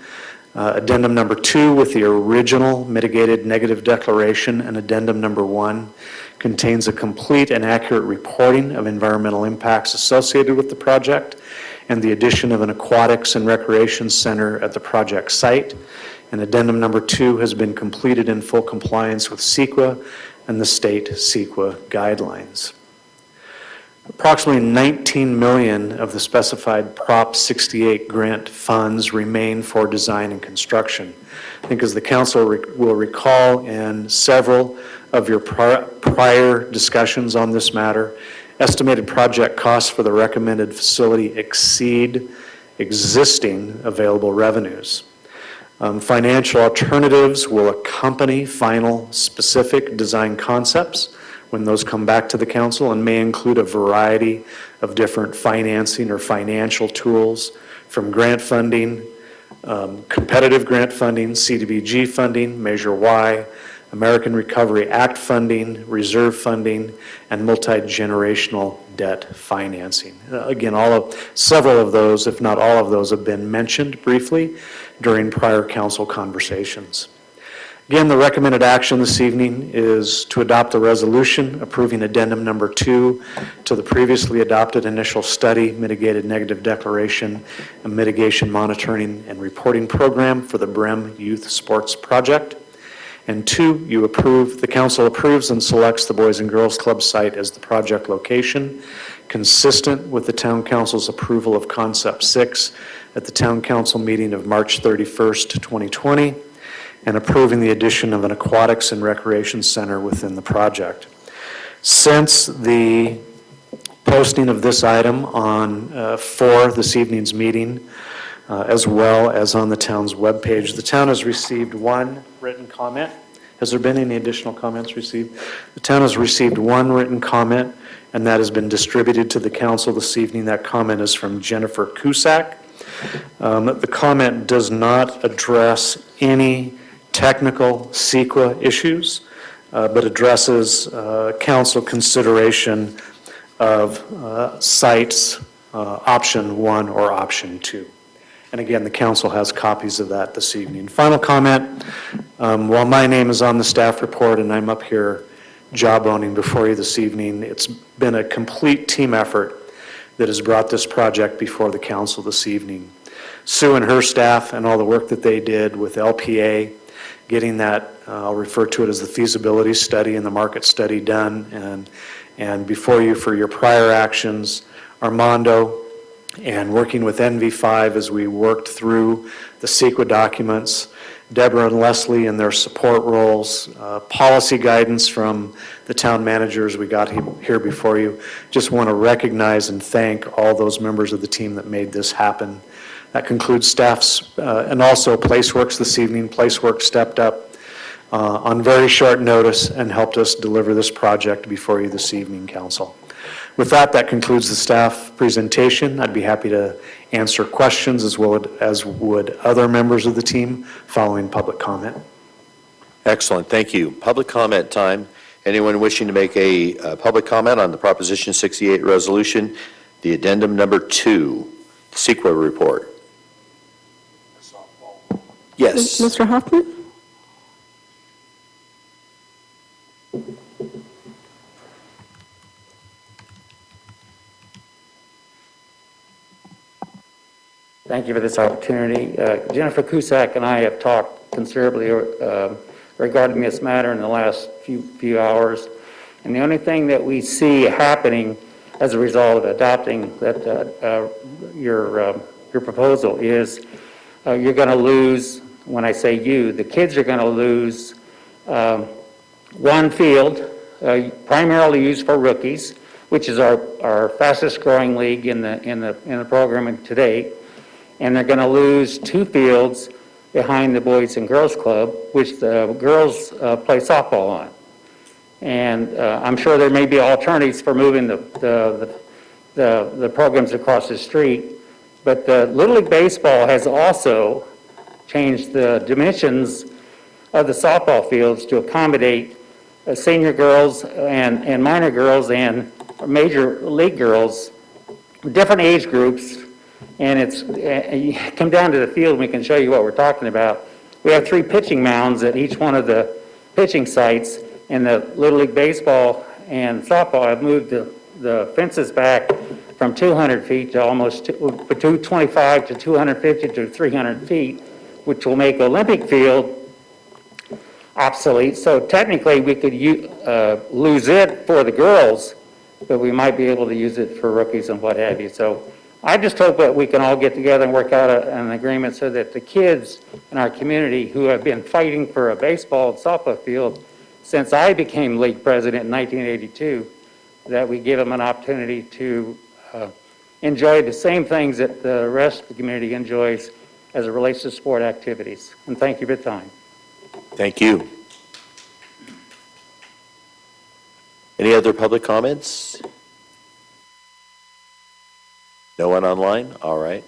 Addendum number 2 with the original mitigated negative declaration and addendum number 1 contains a complete and accurate reporting of environmental impacts associated with the project and the addition of an aquatics and recreation center at the project site. And addendum number 2 has been completed in full compliance with CEQA and the state CEQA guidelines. Approximately 19 million of the specified Prop 68 grant funds remain for design and construction. I think as the council will recall in several of your prior discussions on this matter, estimated project costs for the recommended facility exceed existing available revenues. Financial alternatives will accompany final specific design concepts when those come back to the council, and may include a variety of different financing or financial tools, from grant funding, competitive grant funding, CDBG funding, Measure Y, American Recovery Act funding, reserve funding, and multi-generational debt financing. Again, several of those, if not all of those, have been mentioned briefly during prior council conversations. Again, the recommended action this evening is to adopt a resolution approving addendum number 2 to the previously adopted initial study, mitigated negative declaration, and mitigation monitoring and reporting program for the BREM Youth Sports Project. And 2, the council approves and selects the Boys and Girls Club site as the project location, consistent with the town council's approval of concept 6 at the Town Council meeting of March 31st, 2020, and approving the addition of an aquatics and recreation center within the project. Since the posting of this item for this evening's meeting, as well as on the town's webpage, the town has received one written comment. Has there been any additional comments received? The town has received one written comment, and that has been distributed to the council this evening. That comment is from Jennifer Cusack. The comment does not address any technical CEQA issues, but addresses council consideration of sites option 1 or option 2. And again, the council has copies of that this evening. Final comment, while my name is on the staff report and I'm up here jawboning before you this evening, it's been a complete team effort that has brought this project before the council this evening. Sue and her staff and all the work that they did with LPA, getting that, I'll refer to it as the feasibility study and the market study done, and before you for your prior actions, Armando, and working with NV5 as we worked through the CEQA documents, Deborah and Leslie in their support roles, policy guidance from the town managers we got here before you. Just want to recognize and thank all those members of the team that made this happen. That concludes staff's, and also PlaceWorks this evening. PlaceWorks stepped up on very short notice and helped us deliver this project before you this evening, council. With that, that concludes the staff presentation. I'd be happy to answer questions as well as would other members of the team following public comment. Excellent, thank you. Public comment time. Anyone wishing to make a public comment on the Proposition 68 resolution, the addendum number 2, CEQA report? Yes. Mr. Hoffman? Thank you for this opportunity. Jennifer Cusack and I have talked considerably regarding this matter in the last few hours. And the only thing that we see happening as a result of adopting that your proposal is you're going to lose, when I say you, the kids are going to lose one field, primarily used for rookies, which is our fastest growing league in the program today. And they're going to lose 2 fields behind the Boys and Girls Club, which the girls play softball on. And I'm sure there may be alternatives for moving the programs across the street. But the Little League Baseball has also changed the dimensions of the softball fields to accommodate senior girls and minor girls and major league girls, different age groups. And it's, you come down to the field and we can show you what we're talking about. We have 3 pitching mounds at each one of the pitching sites, and the Little League Baseball and softball have moved the fences back from 200 feet to almost 225 to 250 to 300 feet, which will make Olympic field obsolete. So technically we could lose it for the girls, but we might be able to use it for rookies and what have you. So I just hope that we can all get together and work out an agreement so that the kids in our community who have been fighting for a baseball and softball field since I became league president in 1982, that we give them an opportunity to enjoy the same things that the rest of the community enjoys as it relates to sport activities. And thank you for your time. Thank you. Any other public comments? No one online? All right.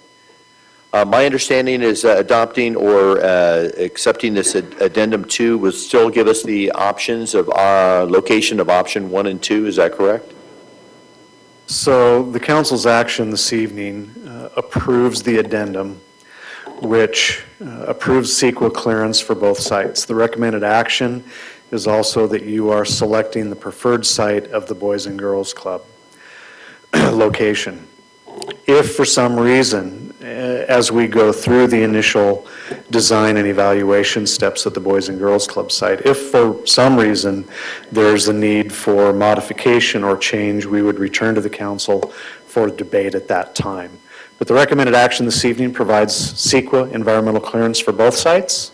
My understanding is adopting or accepting this addendum 2 will still give us the options of location of option 1 and 2. Is that correct? So the council's action this evening approves the addendum, which approves CEQA clearance for both sites. The recommended action is also that you are selecting the preferred site of the Boys and Girls Club location. If for some reason, as we go through the initial design and evaluation steps at the Boys and Girls Club site, if for some reason there's a need for modification or change, we would return to the council for debate at that time. But the recommended action this evening provides CEQA environmental clearance for both sites,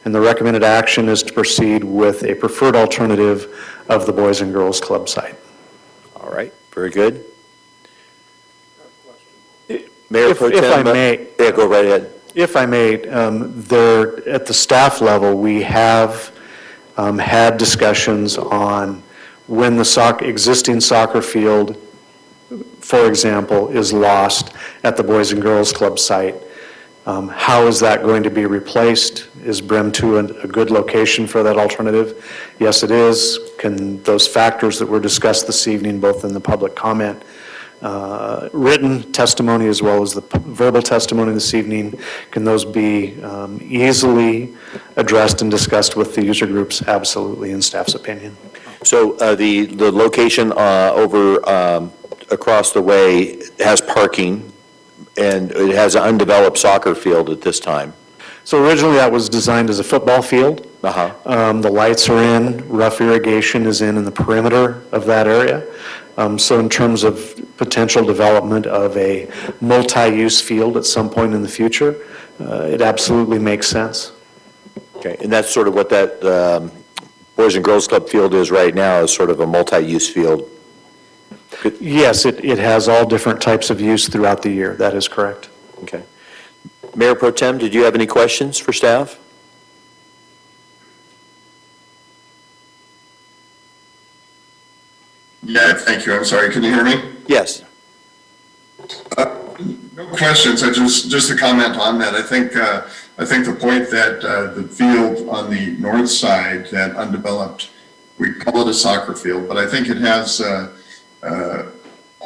and the recommended action is to proceed with a preferred alternative of the Boys and Girls Club site. All right, very good. Mayor Pro If I Tem, may. Yeah, go right ahead. If I may, there, at the staff level, we have had discussions on when the existing soccer field, for example, is lost at the Boys and Girls Club site. How is that going to be replaced? Is Brim 2 a good location for that alternative? Yes, it is. Can those factors that were discussed this evening, both in the public comment, written testimony as well as the verbal testimony this evening, can those be easily addressed and discussed with the user groups? Absolutely, in staff's opinion. So the location over across the way has parking, and it has an undeveloped soccer field at this time. So originally that was designed as a football field. The lights are in, rough irrigation is in the perimeter of that area. So in terms of potential development of a multi-use field at some point in the future, it absolutely makes sense. Okay, and that's sort of what that Boys and Girls Club field is right now, is sort of a multi-use field. Yes, it has all different types of use throughout the year. That is correct. Okay. Mayor Pro Tem, did you have any questions for staff? Yeah, thank you. I'm sorry. Can you hear me? Yes. No questions. I just a comment on that. I think the point that the field on the north side, that undeveloped, we call it a soccer field, but I think it has a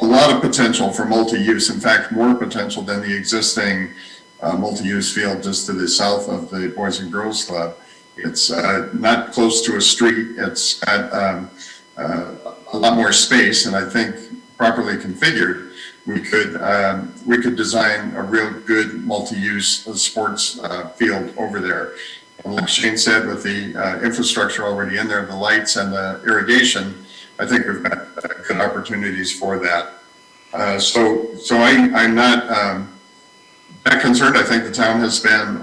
lot of potential for multi-use. In fact, more potential than the existing multi-use field just to the south of the Boys and Girls Club. It's not close to a street. It's got a lot more space, and I think properly configured, we could design a real good multi-use sports field over there. And like Shane said, with the infrastructure already in there, the lights and the irrigation, I think we've got good opportunities for that. So I'm not that concerned. I think the town has been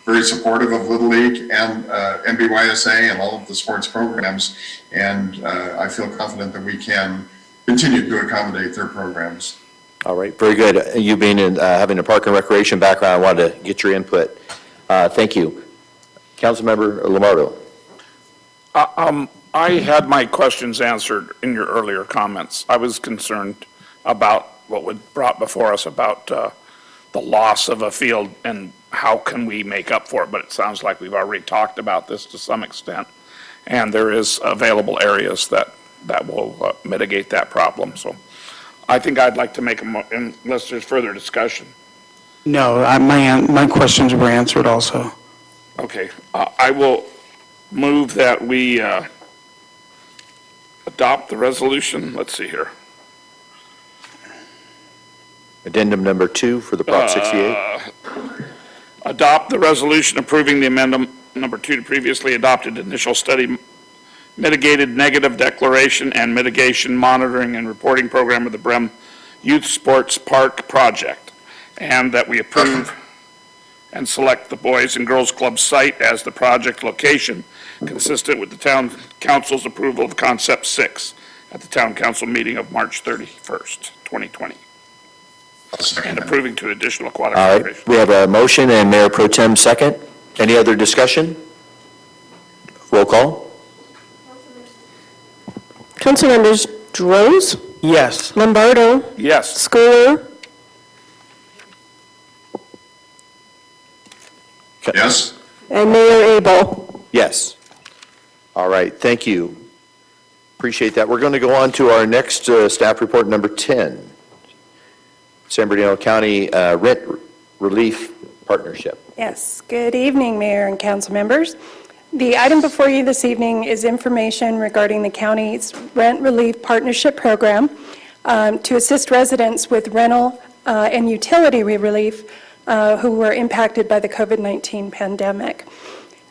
very supportive of Little League and NBYSA and all of the sports programs, and I feel confident that we can continue to accommodate their programs. All right, very good. You being in, having a park and recreation background, I wanted to get your input. Thank you. Councilmember Lombardo. I had my questions answered in your earlier comments. I was concerned about what was brought before us about the loss of a field and how can we make up for it, but it sounds like we've already talked about this to some extent, and there is available areas that will mitigate that problem. So I think I'd like to make unless there's further discussion. No, my questions were answered also. Okay, I will move that we adopt the resolution. Let's see here. Addendum number 2 for the Prop 68. Adopt the resolution approving the amendment number 2 to previously adopted initial study mitigated negative declaration and mitigation monitoring and reporting program of the Brim Youth Sports Park project, and that we approve and select the Boys and Girls Club site as the project location consistent with the town council's approval of concept 6 at the town council meeting of March 31st, 2020. And approving to additional aquatic All right, recreation. we have a motion and Mayor Pro Tem second. Any other discussion? Roll call. Councilmembers Droz, Yes. Lombardo, Yes. Schooler, Yes? and Mayor Abel. Yes. All right, thank you. Appreciate that. We're going to go on to our next staff report, number 10. San Bernardino County Rent Relief Partnership. Yes, good evening, Mayor and council members. The item before you this evening is information regarding the county's Rent Relief Partnership Program to assist residents with rental and utility relief who were impacted by the COVID-19 pandemic.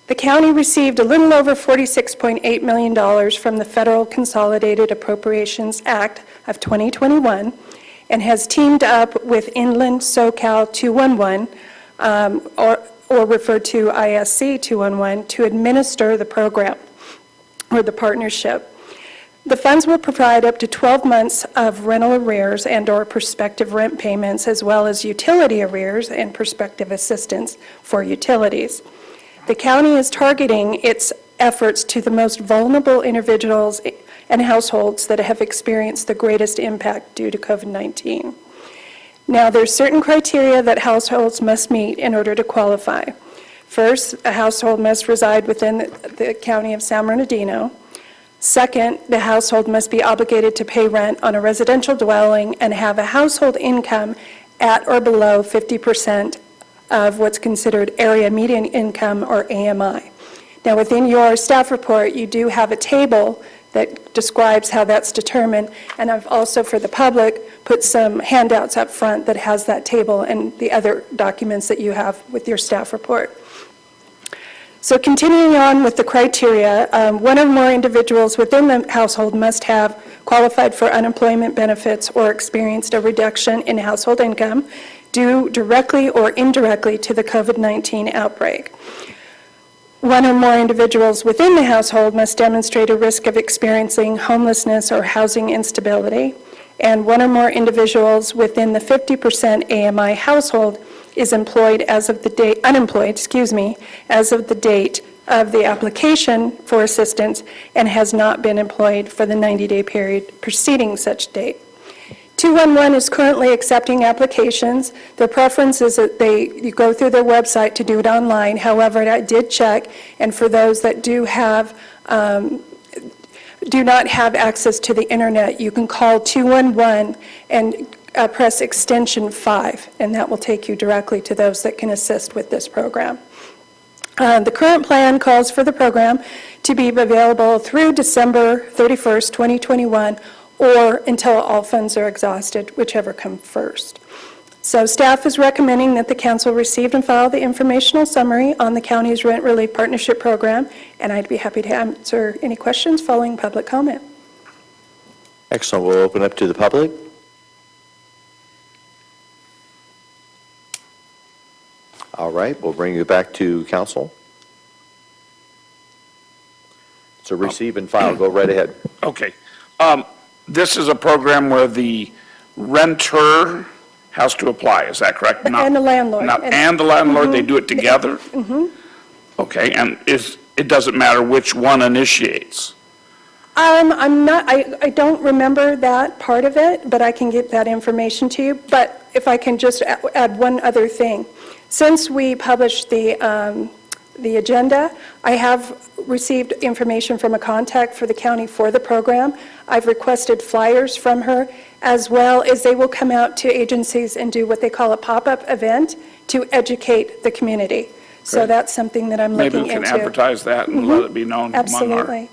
The county received a little over $46.8 million from the Federal Consolidated Appropriations Act of 2021, and has teamed up with Inland SoCal 211, or referred to ISC 211, to administer the program or the partnership. The funds will provide up to 12 months of rental arrears and/or prospective rent payments, as well as utility arrears and prospective assistance for utilities. The county is targeting its efforts to the most vulnerable individuals and households that have experienced the greatest impact due to COVID-19. Now, there's certain criteria that households must meet in order to qualify. First, a household must reside within the county of San Bernardino. Second, the household must be obligated to pay rent on a residential dwelling and have a household income at or below 50% of what's considered area median income, or AMI. Now, within your staff report, you do have a table that describes how that's determined, and I've also, for the public, put some handouts up front that has that table and the other documents that you have with your staff report. So continuing on with the criteria, one or more individuals within the household must have qualified for unemployment benefits or experienced a reduction in household income due directly or indirectly to the COVID-19 outbreak. One or more individuals within the household must demonstrate a risk of experiencing homelessness or housing instability, and one or more individuals within the 50% AMI household is unemployed as of the date of the application for assistance and has not been employed for the 90-day period preceding such date. 211 is currently accepting applications. Their preference is that you go through their website to do it online. However, I did check, and for those that do not have access to the internet, you can call 211 and press extension 5, and that will take you directly to those that can assist with this program. The current plan calls for the program to be available through December 31st, 2021, or until all funds are exhausted, whichever comes first. So staff is recommending that the council receive and file the informational summary on the county's Rent Relief Partnership Program, and I'd be happy to answer any questions following public comment. Excellent. We'll open up to the public. All right, we'll bring you back to council. So receive and file, go right ahead. Okay. This is a program where the renter has to apply, is that correct? And the landlord. And the landlord, they do it together? Mm-hmm. Okay, and it doesn't matter which one initiates? I don't remember that part of it, but I can get that information to you. But if I can just add one other thing. Since we published the agenda, I have received information from a contact for the county for the program. I've requested flyers from her, as well as they will come out to agencies and do what they call a pop-up event to educate the community. So Great. That's something that I'm looking into. Maybe we can advertise that and let it be known among our Absolutely.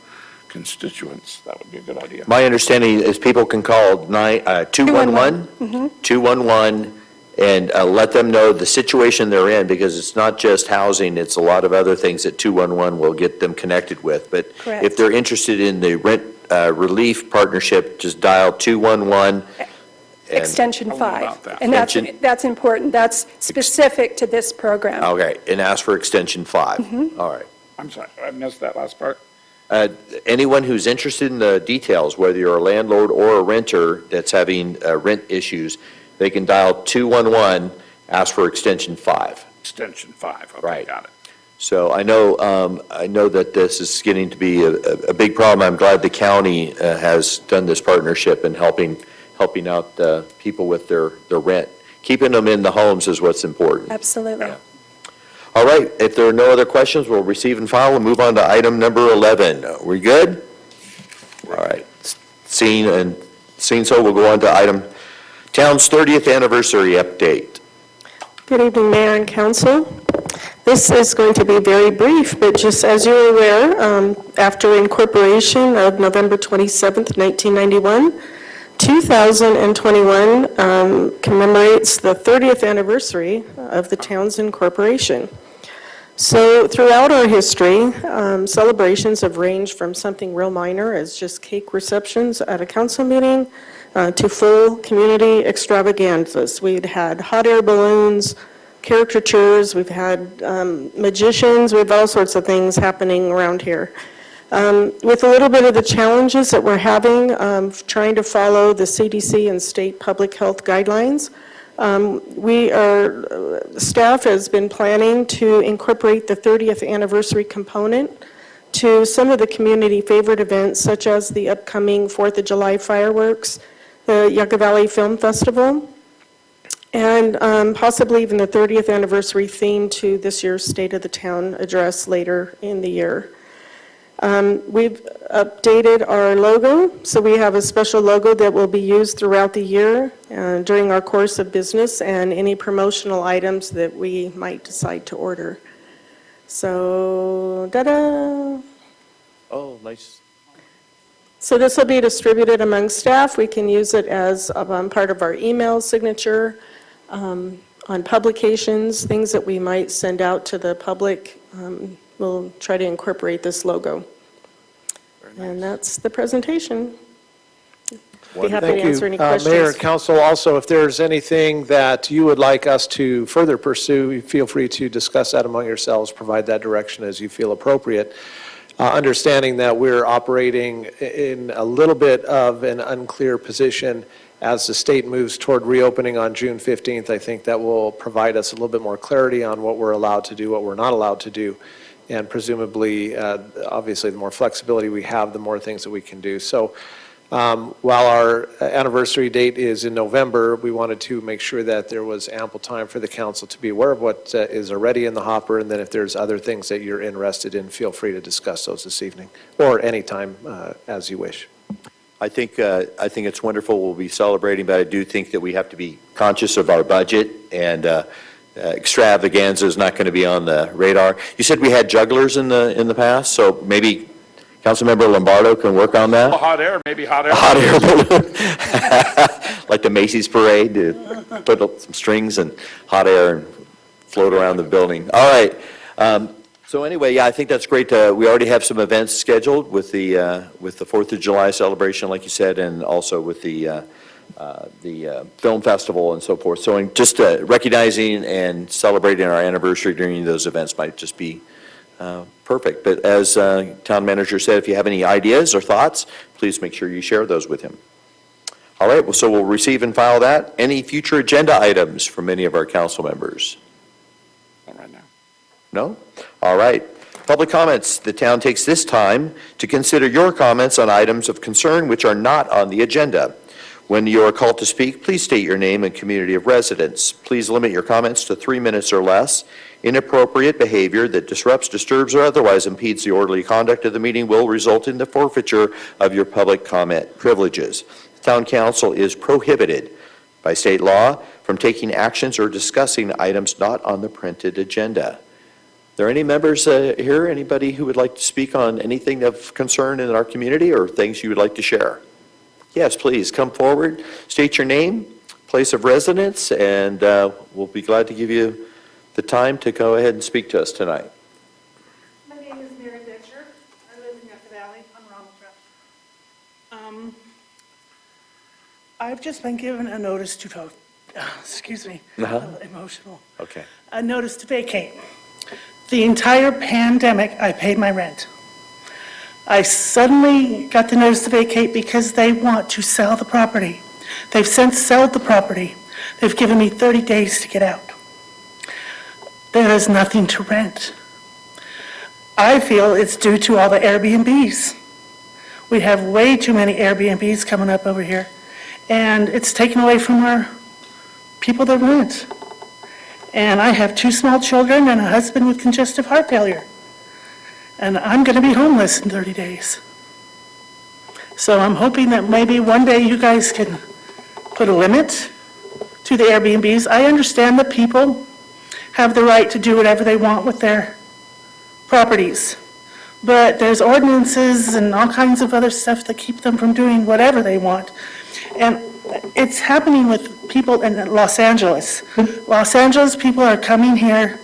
constituents. That would be a good idea. My understanding is people can call 211, 211, and let them know the situation they're in, because it's not just housing, it's a lot of other things that 211 will get them connected with. But Correct. if they're interested in the rent relief partnership, just dial 211. Extension Tell them about 5. that. And that's important. That's specific to this program. Okay, and ask for extension 5. All right. I'm sorry, I missed that last part. Anyone who's interested in the details, whether you're a landlord or a renter that's having rent issues, they can dial 211, ask for extension 5. Extension 5, okay, Right. got it. So I know that this is getting to be a big problem. I'm glad the county has done this partnership and helping out people with their rent. Keeping them in the homes is what's important. Absolutely. Yeah. All right, if there are no other questions, we'll receive and file and move on to item number 11. We good? All right. Seeing so, we'll go on to item Town's 30th anniversary update. Good evening, Mayor and Council. This is going to be very brief, but just as you're aware, after incorporation of November 27th, 1991, 2021 commemorates the 30th anniversary of the town's incorporation. So throughout our history, celebrations have ranged from something real minor as just cake receptions at a council meeting to full community extravaganzas. We'd had hot air balloons, caricatures, we've had magicians, we have all sorts of things happening around here. With a little bit of the challenges that we're having, trying to follow the CDC and state public health guidelines, staff has been planning to incorporate the 30th anniversary component to some of the community favorite events, such as the upcoming 4th of July fireworks, the Yucca Valley Film Festival, and possibly even the 30th anniversary theme to this year's State of the Town address later in the year. We've updated our logo, so we have a special logo that will be used throughout the year during our course of business and any promotional items that we might decide to order. So, ta-da! Oh, nice. So this will be distributed among staff. We can use it as part of our email signature, on publications, things that we might send out to the public. We'll try to incorporate this logo. And that's the presentation. Be happy to answer any questions. Mayor and Council, also, if there's anything that you would like us to further pursue, feel free to discuss that among yourselves, provide that direction as you feel appropriate. Understanding that we're operating in a little bit of an unclear position as the state moves toward reopening on June 15th, I think that will provide us a little bit more clarity on what we're allowed to do, what we're not allowed to do. And presumably, obviously, the more flexibility we have, the more things that we can do. So while our anniversary date is in November, we wanted to make sure that there was ample time for the council to be aware of what is already in the hopper, and then if there's other things that you're interested in, feel free to discuss those this evening, or anytime as you wish. I think it's wonderful we'll be celebrating, but I do think that we have to be conscious of our budget, and extravaganza is not going to be on the radar. You said we had jugglers in the past, so maybe Councilmember Lombardo can work on that? Hot air, maybe hot air. Hot air balloon. Like the Macy's parade, to put up some strings and hot air and float around the building. All right. So anyway, yeah, I think that's great. We already have some events scheduled with the 4th of July celebration, like you said, and also with the film festival and so forth. So just recognizing and celebrating our anniversary during those events might just be perfect. But as town manager said, if you have any ideas or thoughts, please make sure you share those with him. All right, well, so we'll receive and file that. Any future agenda items from any of our council members? Not right now. No? All right. Public comments. The town takes this time to consider your comments on items of concern which are not on the agenda. When you are called to speak, please state your name and community of residence. Please limit your comments to 3 minutes or less. Inappropriate behavior that disrupts, disturbs, or otherwise impedes the orderly conduct of the meeting will result in the forfeiture of your public comment privileges. The town council is prohibited by state law from taking actions or discussing items not on the printed agenda. Are there any members here, anybody who would like to speak on anything of concern in our community or things you would like to share? Yes, please come forward, state your name, place of residence, and we'll be glad to give you the time to go ahead and speak to us tonight. My name is Mary Dexter. I live in Yucca Valley on Ronald Drive. I've just been given a notice to vote. Excuse me, a little emotional. Okay. A notice to vacate. The entire pandemic, I paid my rent. I suddenly got the notice to vacate because they want to sell the property. They've since sold the property. They've given me 30 days to get out. There is nothing to rent. I feel it's due to all the Airbnbs. We have way too many Airbnbs coming up over here, and it's taken away from our people that rent. And I have 2 small children and a husband with congestive heart failure. And I'm going to be homeless in 30 days. So I'm hoping that maybe one day you guys can put a limit to the Airbnbs. I understand that people have the right to do whatever they want with their properties. But there's ordinances and all kinds of other stuff that keep them from doing whatever they want. And it's happening with people in Los Angeles. Los Angeles people are coming here,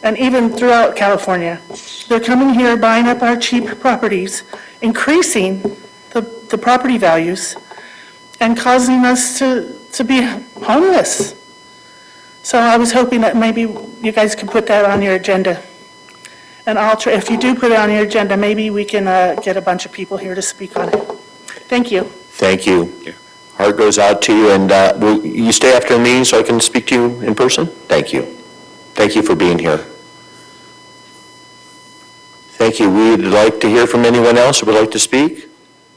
and even throughout California. They're coming here, buying up our cheap properties, increasing the property values, and causing us to be homeless. So I was hoping that maybe you guys could put that on your agenda. And if you do put it on your agenda, maybe we can get a bunch of people here to speak on it. Thank you. Thank you. Heart goes out to you, and will you stay after the meeting so I can speak to you in person? Thank you. Thank you for being here. Thank you. We would like to hear from anyone else who would like to speak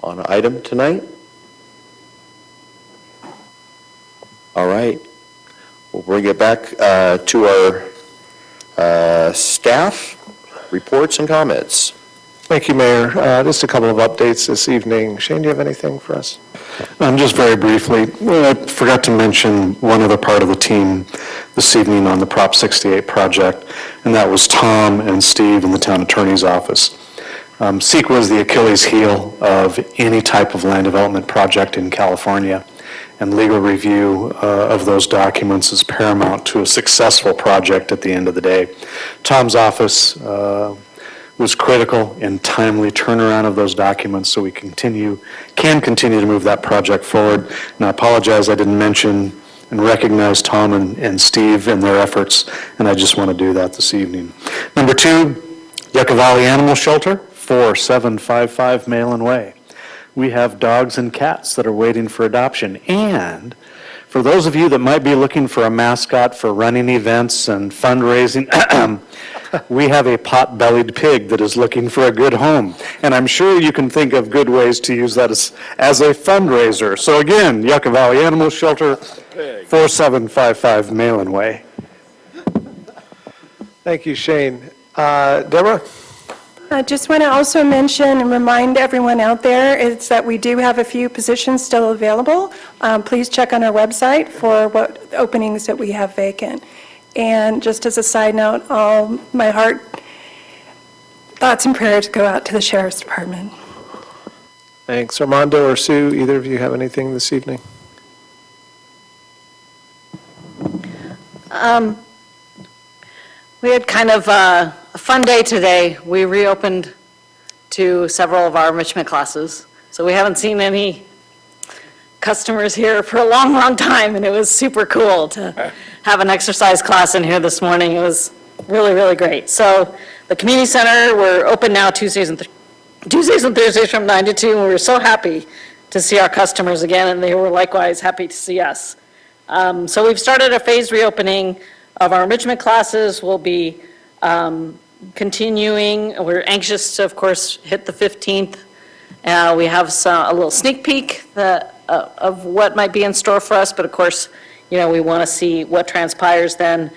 on an item tonight. All right. We'll bring it back to our staff reports and comments. Thank you, Mayor. Just a couple of updates this evening. Shane, do you have anything for us? Just very briefly, I forgot to mention one other part of the team this evening on the Prop 68 project, and that was Tom and Steve in the town attorney's office. CEQA is the Achilles heel of any type of land development project in California, and legal review of those documents is paramount to a successful project at the end of the day. Tom's office was critical in timely turnaround of those documents so we can continue to move that project forward. And I apologize I didn't mention and recognize Tom and Steve and their efforts, and I just want to do that this evening. Number 2, Yucca Valley Animal Shelter, 4755 Malin Way. We have dogs and cats that are waiting for adoption. And for those of you that might be looking for a mascot for running events and fundraising, we have a pot-bellied pig that is looking for a good home. And I'm sure you can think of good ways to use that as a fundraiser. So again, Yucca Valley Animal Shelter, 4755 Malin Way. Thank you, Shane. Deborah? I just want to also mention and remind everyone out there is that we do have a few positions still available. Please check on our website for what openings that we have vacant. And just as a side note, all my thoughts and prayers go out to the Sheriff's Department. Thanks. Armando or Sue, either of you have anything this evening? We had kind of a fun day today. We reopened to several of our enrichment classes, so we haven't seen any customers here for a long, long time, and it was super cool to have an exercise class in here this morning. It was really, really great. So the community center, we're open now Tuesdays and Thursdays from 9 to 2, and we were so happy to see our customers again, and they were likewise happy to see us. So we've started a phased reopening of our enrichment classes. We'll be continuing. We're anxious to, of course, hit the 15th. We have a little sneak peek of what might be in store for us, but of course, we want to see what transpires then.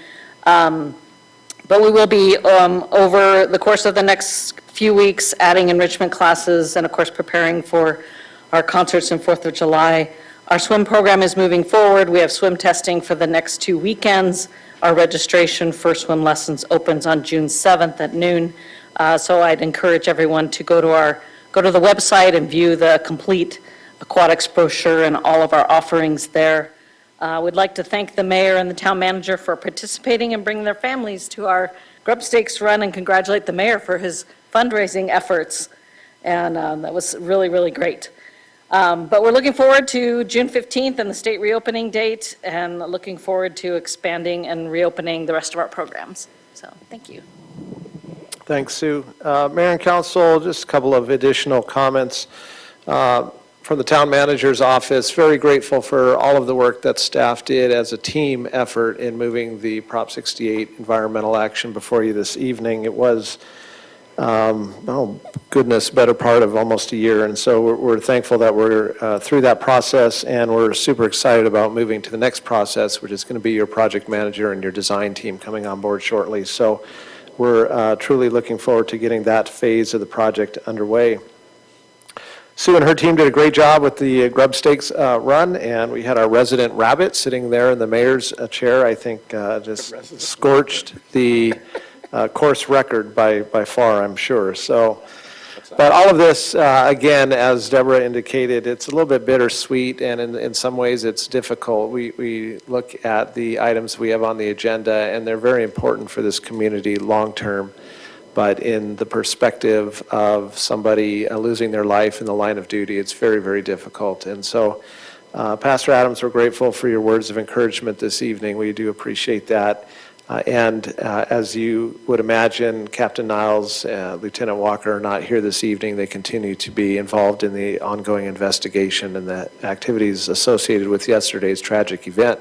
But we will be, over the course of the next few weeks, adding enrichment classes and, of course, preparing for our concerts and 4th of July. Our swim program is moving forward. We have swim testing for the next 2 weekends. Our registration for swim lessons opens on June 7th at noon. So I'd encourage everyone to go to the website and view the complete aquatics brochure and all of our offerings there. We'd like to thank the mayor and the town manager for participating and bringing their families to our Grub Stakes run, and congratulate the mayor for his fundraising efforts. And that was really, really great. But we're looking forward to June 15th and the state reopening date, and looking forward to expanding and reopening the rest of our programs. So, thank you. Thanks, Sue. Mayor and Council, just a couple of additional comments from the town manager's office. Very grateful for all of the work that staff did as a team effort in moving the Prop 68 environmental action before you this evening. It was better part of almost a year. And so we're thankful that we're through that process, and we're super excited about moving to the next process, which is going to be your project manager and your design team coming on board shortly. So we're truly looking forward to getting that phase of the project underway. Sue and her team did a great job with the Grub Stakes run, and we had our resident rabbit sitting there in the mayor's chair. I think just scorched the course record by far, I'm sure. So, but all of this, again, as Deborah indicated, it's a little bit bittersweet, and in some ways it's difficult. We look at the items we have on the agenda, and they're very important for this community long-term, but in the perspective of somebody losing their life in the line of duty, it's very, very difficult. And so Pastor Adams, we're grateful for your words of encouragement this evening. We do appreciate that. And as you would imagine, Captain Niles, Lieutenant Walker are not here this evening. They continue to be involved in the ongoing investigation and the activities associated with yesterday's tragic event.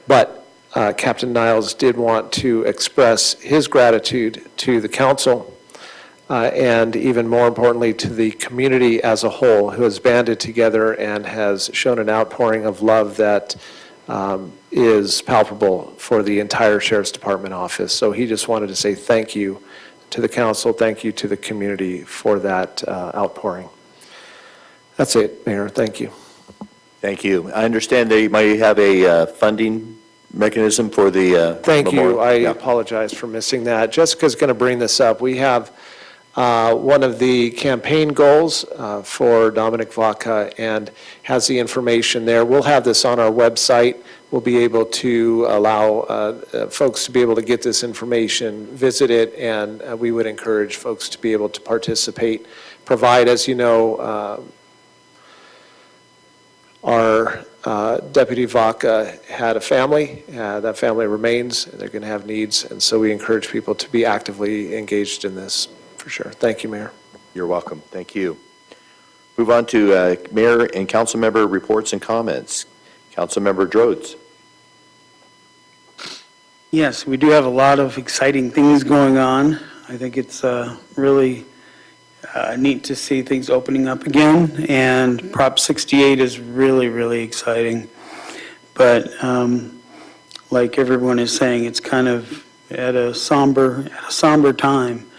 But Captain Niles did want to express his gratitude to the council and even more importantly to the community as a whole who has banded together and has shown an outpouring of love that is palpable for the entire Sheriff's Department office. So he just wanted to say thank you to the council, thank you to the community for that outpouring. That's it, Mayor. Thank you. Thank you. I understand they might have a funding mechanism for the Thank you. memorial. I Yeah. apologize for missing that. Jessica's going to bring this up. We have one of the campaign goals for Dominic Vaca and has the information there. We'll have this on our website. We'll be able to allow folks to be able to get this information, visit it, and we would encourage folks to be able to participate. Provide, as you know, our Deputy Vaca had a family. That family remains. They're going to have needs, and so we encourage people to be actively engaged in this, for sure. Thank you, Mayor. You're welcome. Thank you. Move on to Mayor and Council Member reports and comments. Council Member Drodes. Yes, we do have a lot of exciting things going on. I think it's really neat to see things opening up again, and Prop 68 is really, really exciting. But like everyone is saying, it's kind of at a somber time.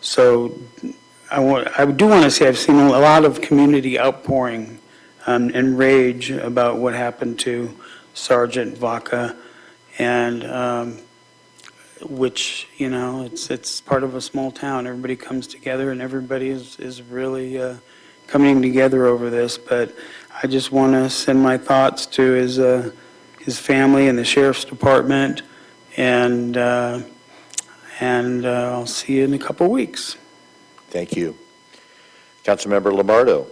So I do want to say I've seen a lot of community outpouring and rage about what happened to Sergeant Vaca, and which, you know, it's part of a small town. Everybody comes together and everybody is really coming together over this. But I just want to send my thoughts to his family and the Sheriff's Department, and I'll see you in a couple weeks. Thank you. Councilmember Lombardo.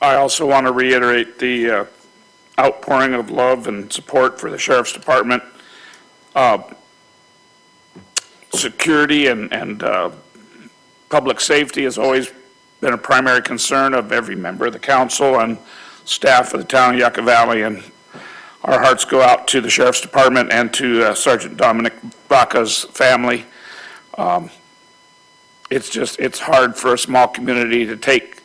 I also want to reiterate the outpouring of love and support for the Sheriff's Department. Security and public safety has always been a primary concern of every member of the council and staff of the town of Yucca Valley, and our hearts go out to the Sheriff's Department and to Sergeant Dominic Vaca's family. It's hard for a small community to take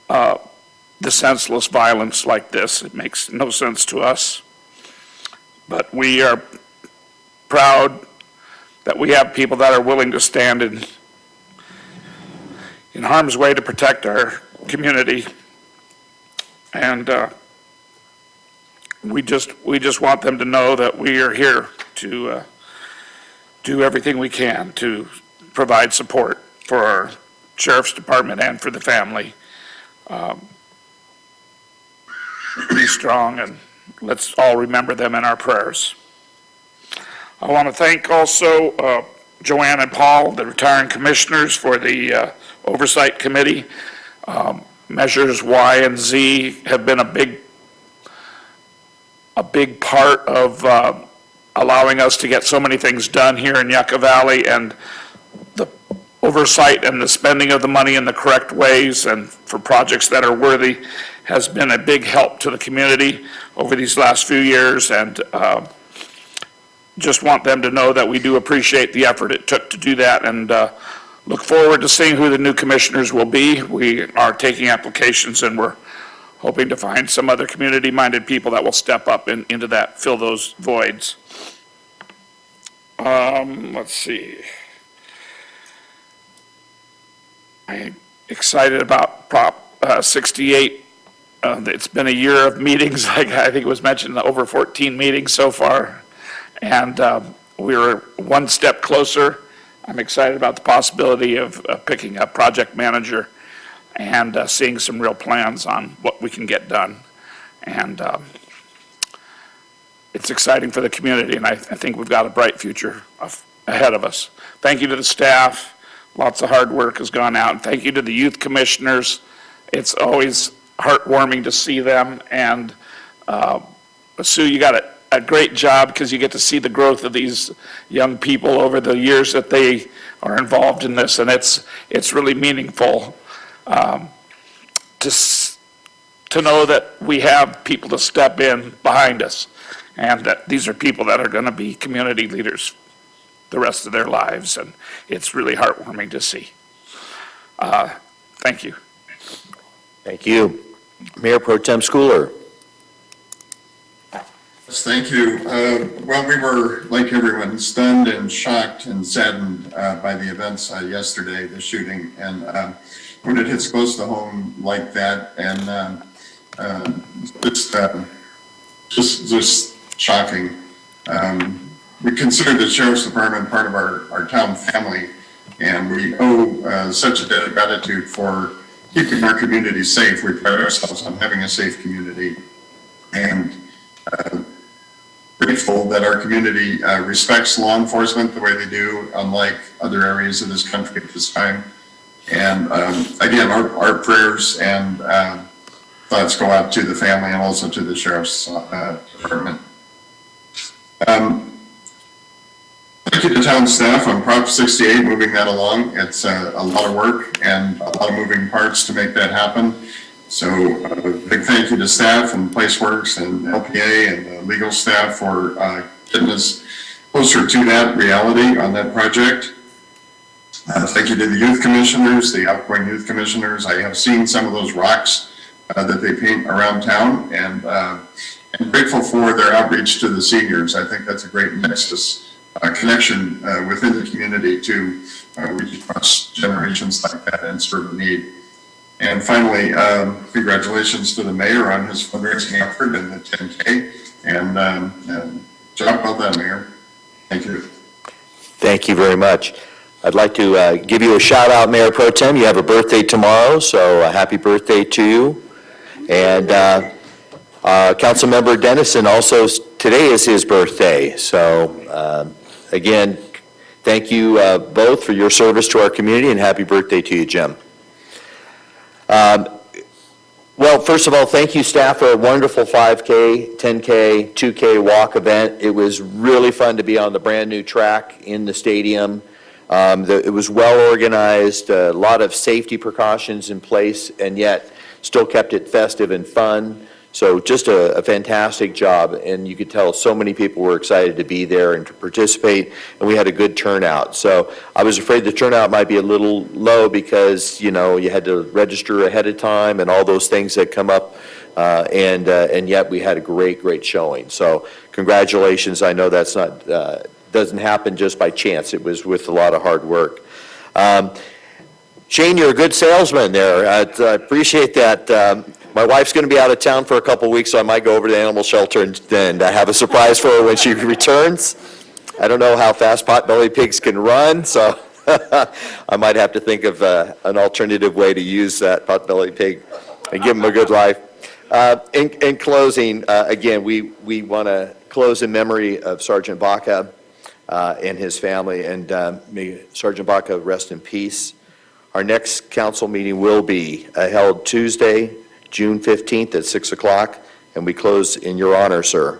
the senseless violence like this. It makes no sense to us. But we are proud that we have people that are willing to stand in harm's way to protect our community. And we just want them to know that we are here to do everything we can to provide support for our Sheriff's Department and for the family. Be strong, and let's all remember them in our prayers. I want to thank also Joanne and Paul, the retiring commissioners, for the Oversight Committee. Measures Y and Z have been a big part of allowing us to get so many things done here in Yucca Valley, and the oversight and the spending of the money in the correct ways and for projects that are worthy has been a big help to the community over these last few years, and just want them to know that we do appreciate the effort it took to do that, and look forward to seeing who the new commissioners will be. We are taking applications, and we're hoping to find some other community-minded people that will step up into that, fill those voids. Let's see. I'm excited about Prop 68. It's been a year of meetings, like I think it was mentioned, over 14 meetings so far, and we were one step closer. I'm excited about the possibility of picking a project manager and seeing some real plans on what we can get done. And it's exciting for the community, and I think we've got a bright future ahead of us. Thank you to the staff. Lots of hard work has gone out. And thank you to the youth commissioners. It's always heartwarming to see them. And Sue, you got a great job because you get to see the growth of these young people over the years that they are involved in this, and it's really meaningful to know that we have people to step in behind us, and that these are people that are going to be community leaders the rest of their lives, and it's really heartwarming to see. Thank you. Thank you. Mayor Pro Tem Schooler. Yes, thank you. Well, we were, like everyone, stunned and shocked and saddened by the events yesterday, the shooting. And when it hits close to home like that, and just shocking. We consider the Sheriff's Department part of our town family, and we owe such a debt of gratitude for keeping our community safe. We pride ourselves on having a safe community, and grateful that our community respects law enforcement the way they do, unlike other areas of this country at this time. And again, our prayers and thoughts go out to the family and also to the Sheriff's Department. Thank you to town staff on Prop 68, moving that along. It's a lot of work and a lot of moving parts to make that happen. So big thank you to staff and PlaceWorks and LPA and the legal staff for getting us closer to that reality on that project. Thank you to the youth commissioners, the outgoing youth commissioners. I have seen some of those rocks that they paint around town, and I'm grateful for their outreach to the seniors. I think that's a great nexus, connection within the community to reach across generations like that and serve a need. And finally, congratulations to the mayor on his fundraising effort and the 10K. And job well done, Mayor. Thank you. Thank you very much. I'd like to give you a shout out, Mayor Pro Tem. You have a birthday tomorrow, so happy birthday to you. And Councilmember Dennison, also today is his birthday. So again, thank you both for your service to our community, and happy birthday to you, Jim. Well, first of all, thank you, staff, for a wonderful 5K, 10K, 2K walk event. It was really fun to be on the brand-new track in the stadium. It was well-organized, a lot of safety precautions in place, and yet still kept it festive and fun. So just a fantastic job, and you could tell so many people were excited to be there and to participate, and we had a good turnout. So I was afraid the turnout might be a little low because, you know, you had to register ahead of time and all those things that come up, and yet we had a great showing. So congratulations. I know that's not doesn't happen just by chance. It was with a lot of hard work. Shane, you're a good salesman there. I appreciate that. My wife's going to be out of town for a couple of weeks, so I might go over to the animal shelter and have a surprise for her when she returns. I don't know how fast potbelly pigs can run, so I might have to think of an alternative way to use that potbelly pig and give him a good life. In closing, again, we want to close in memory of Sergeant Baca and his family, and may Sergeant Baca rest in peace. Our next council meeting will be held Tuesday, June 15th at 6 o'clock, and we close in your honor, sir.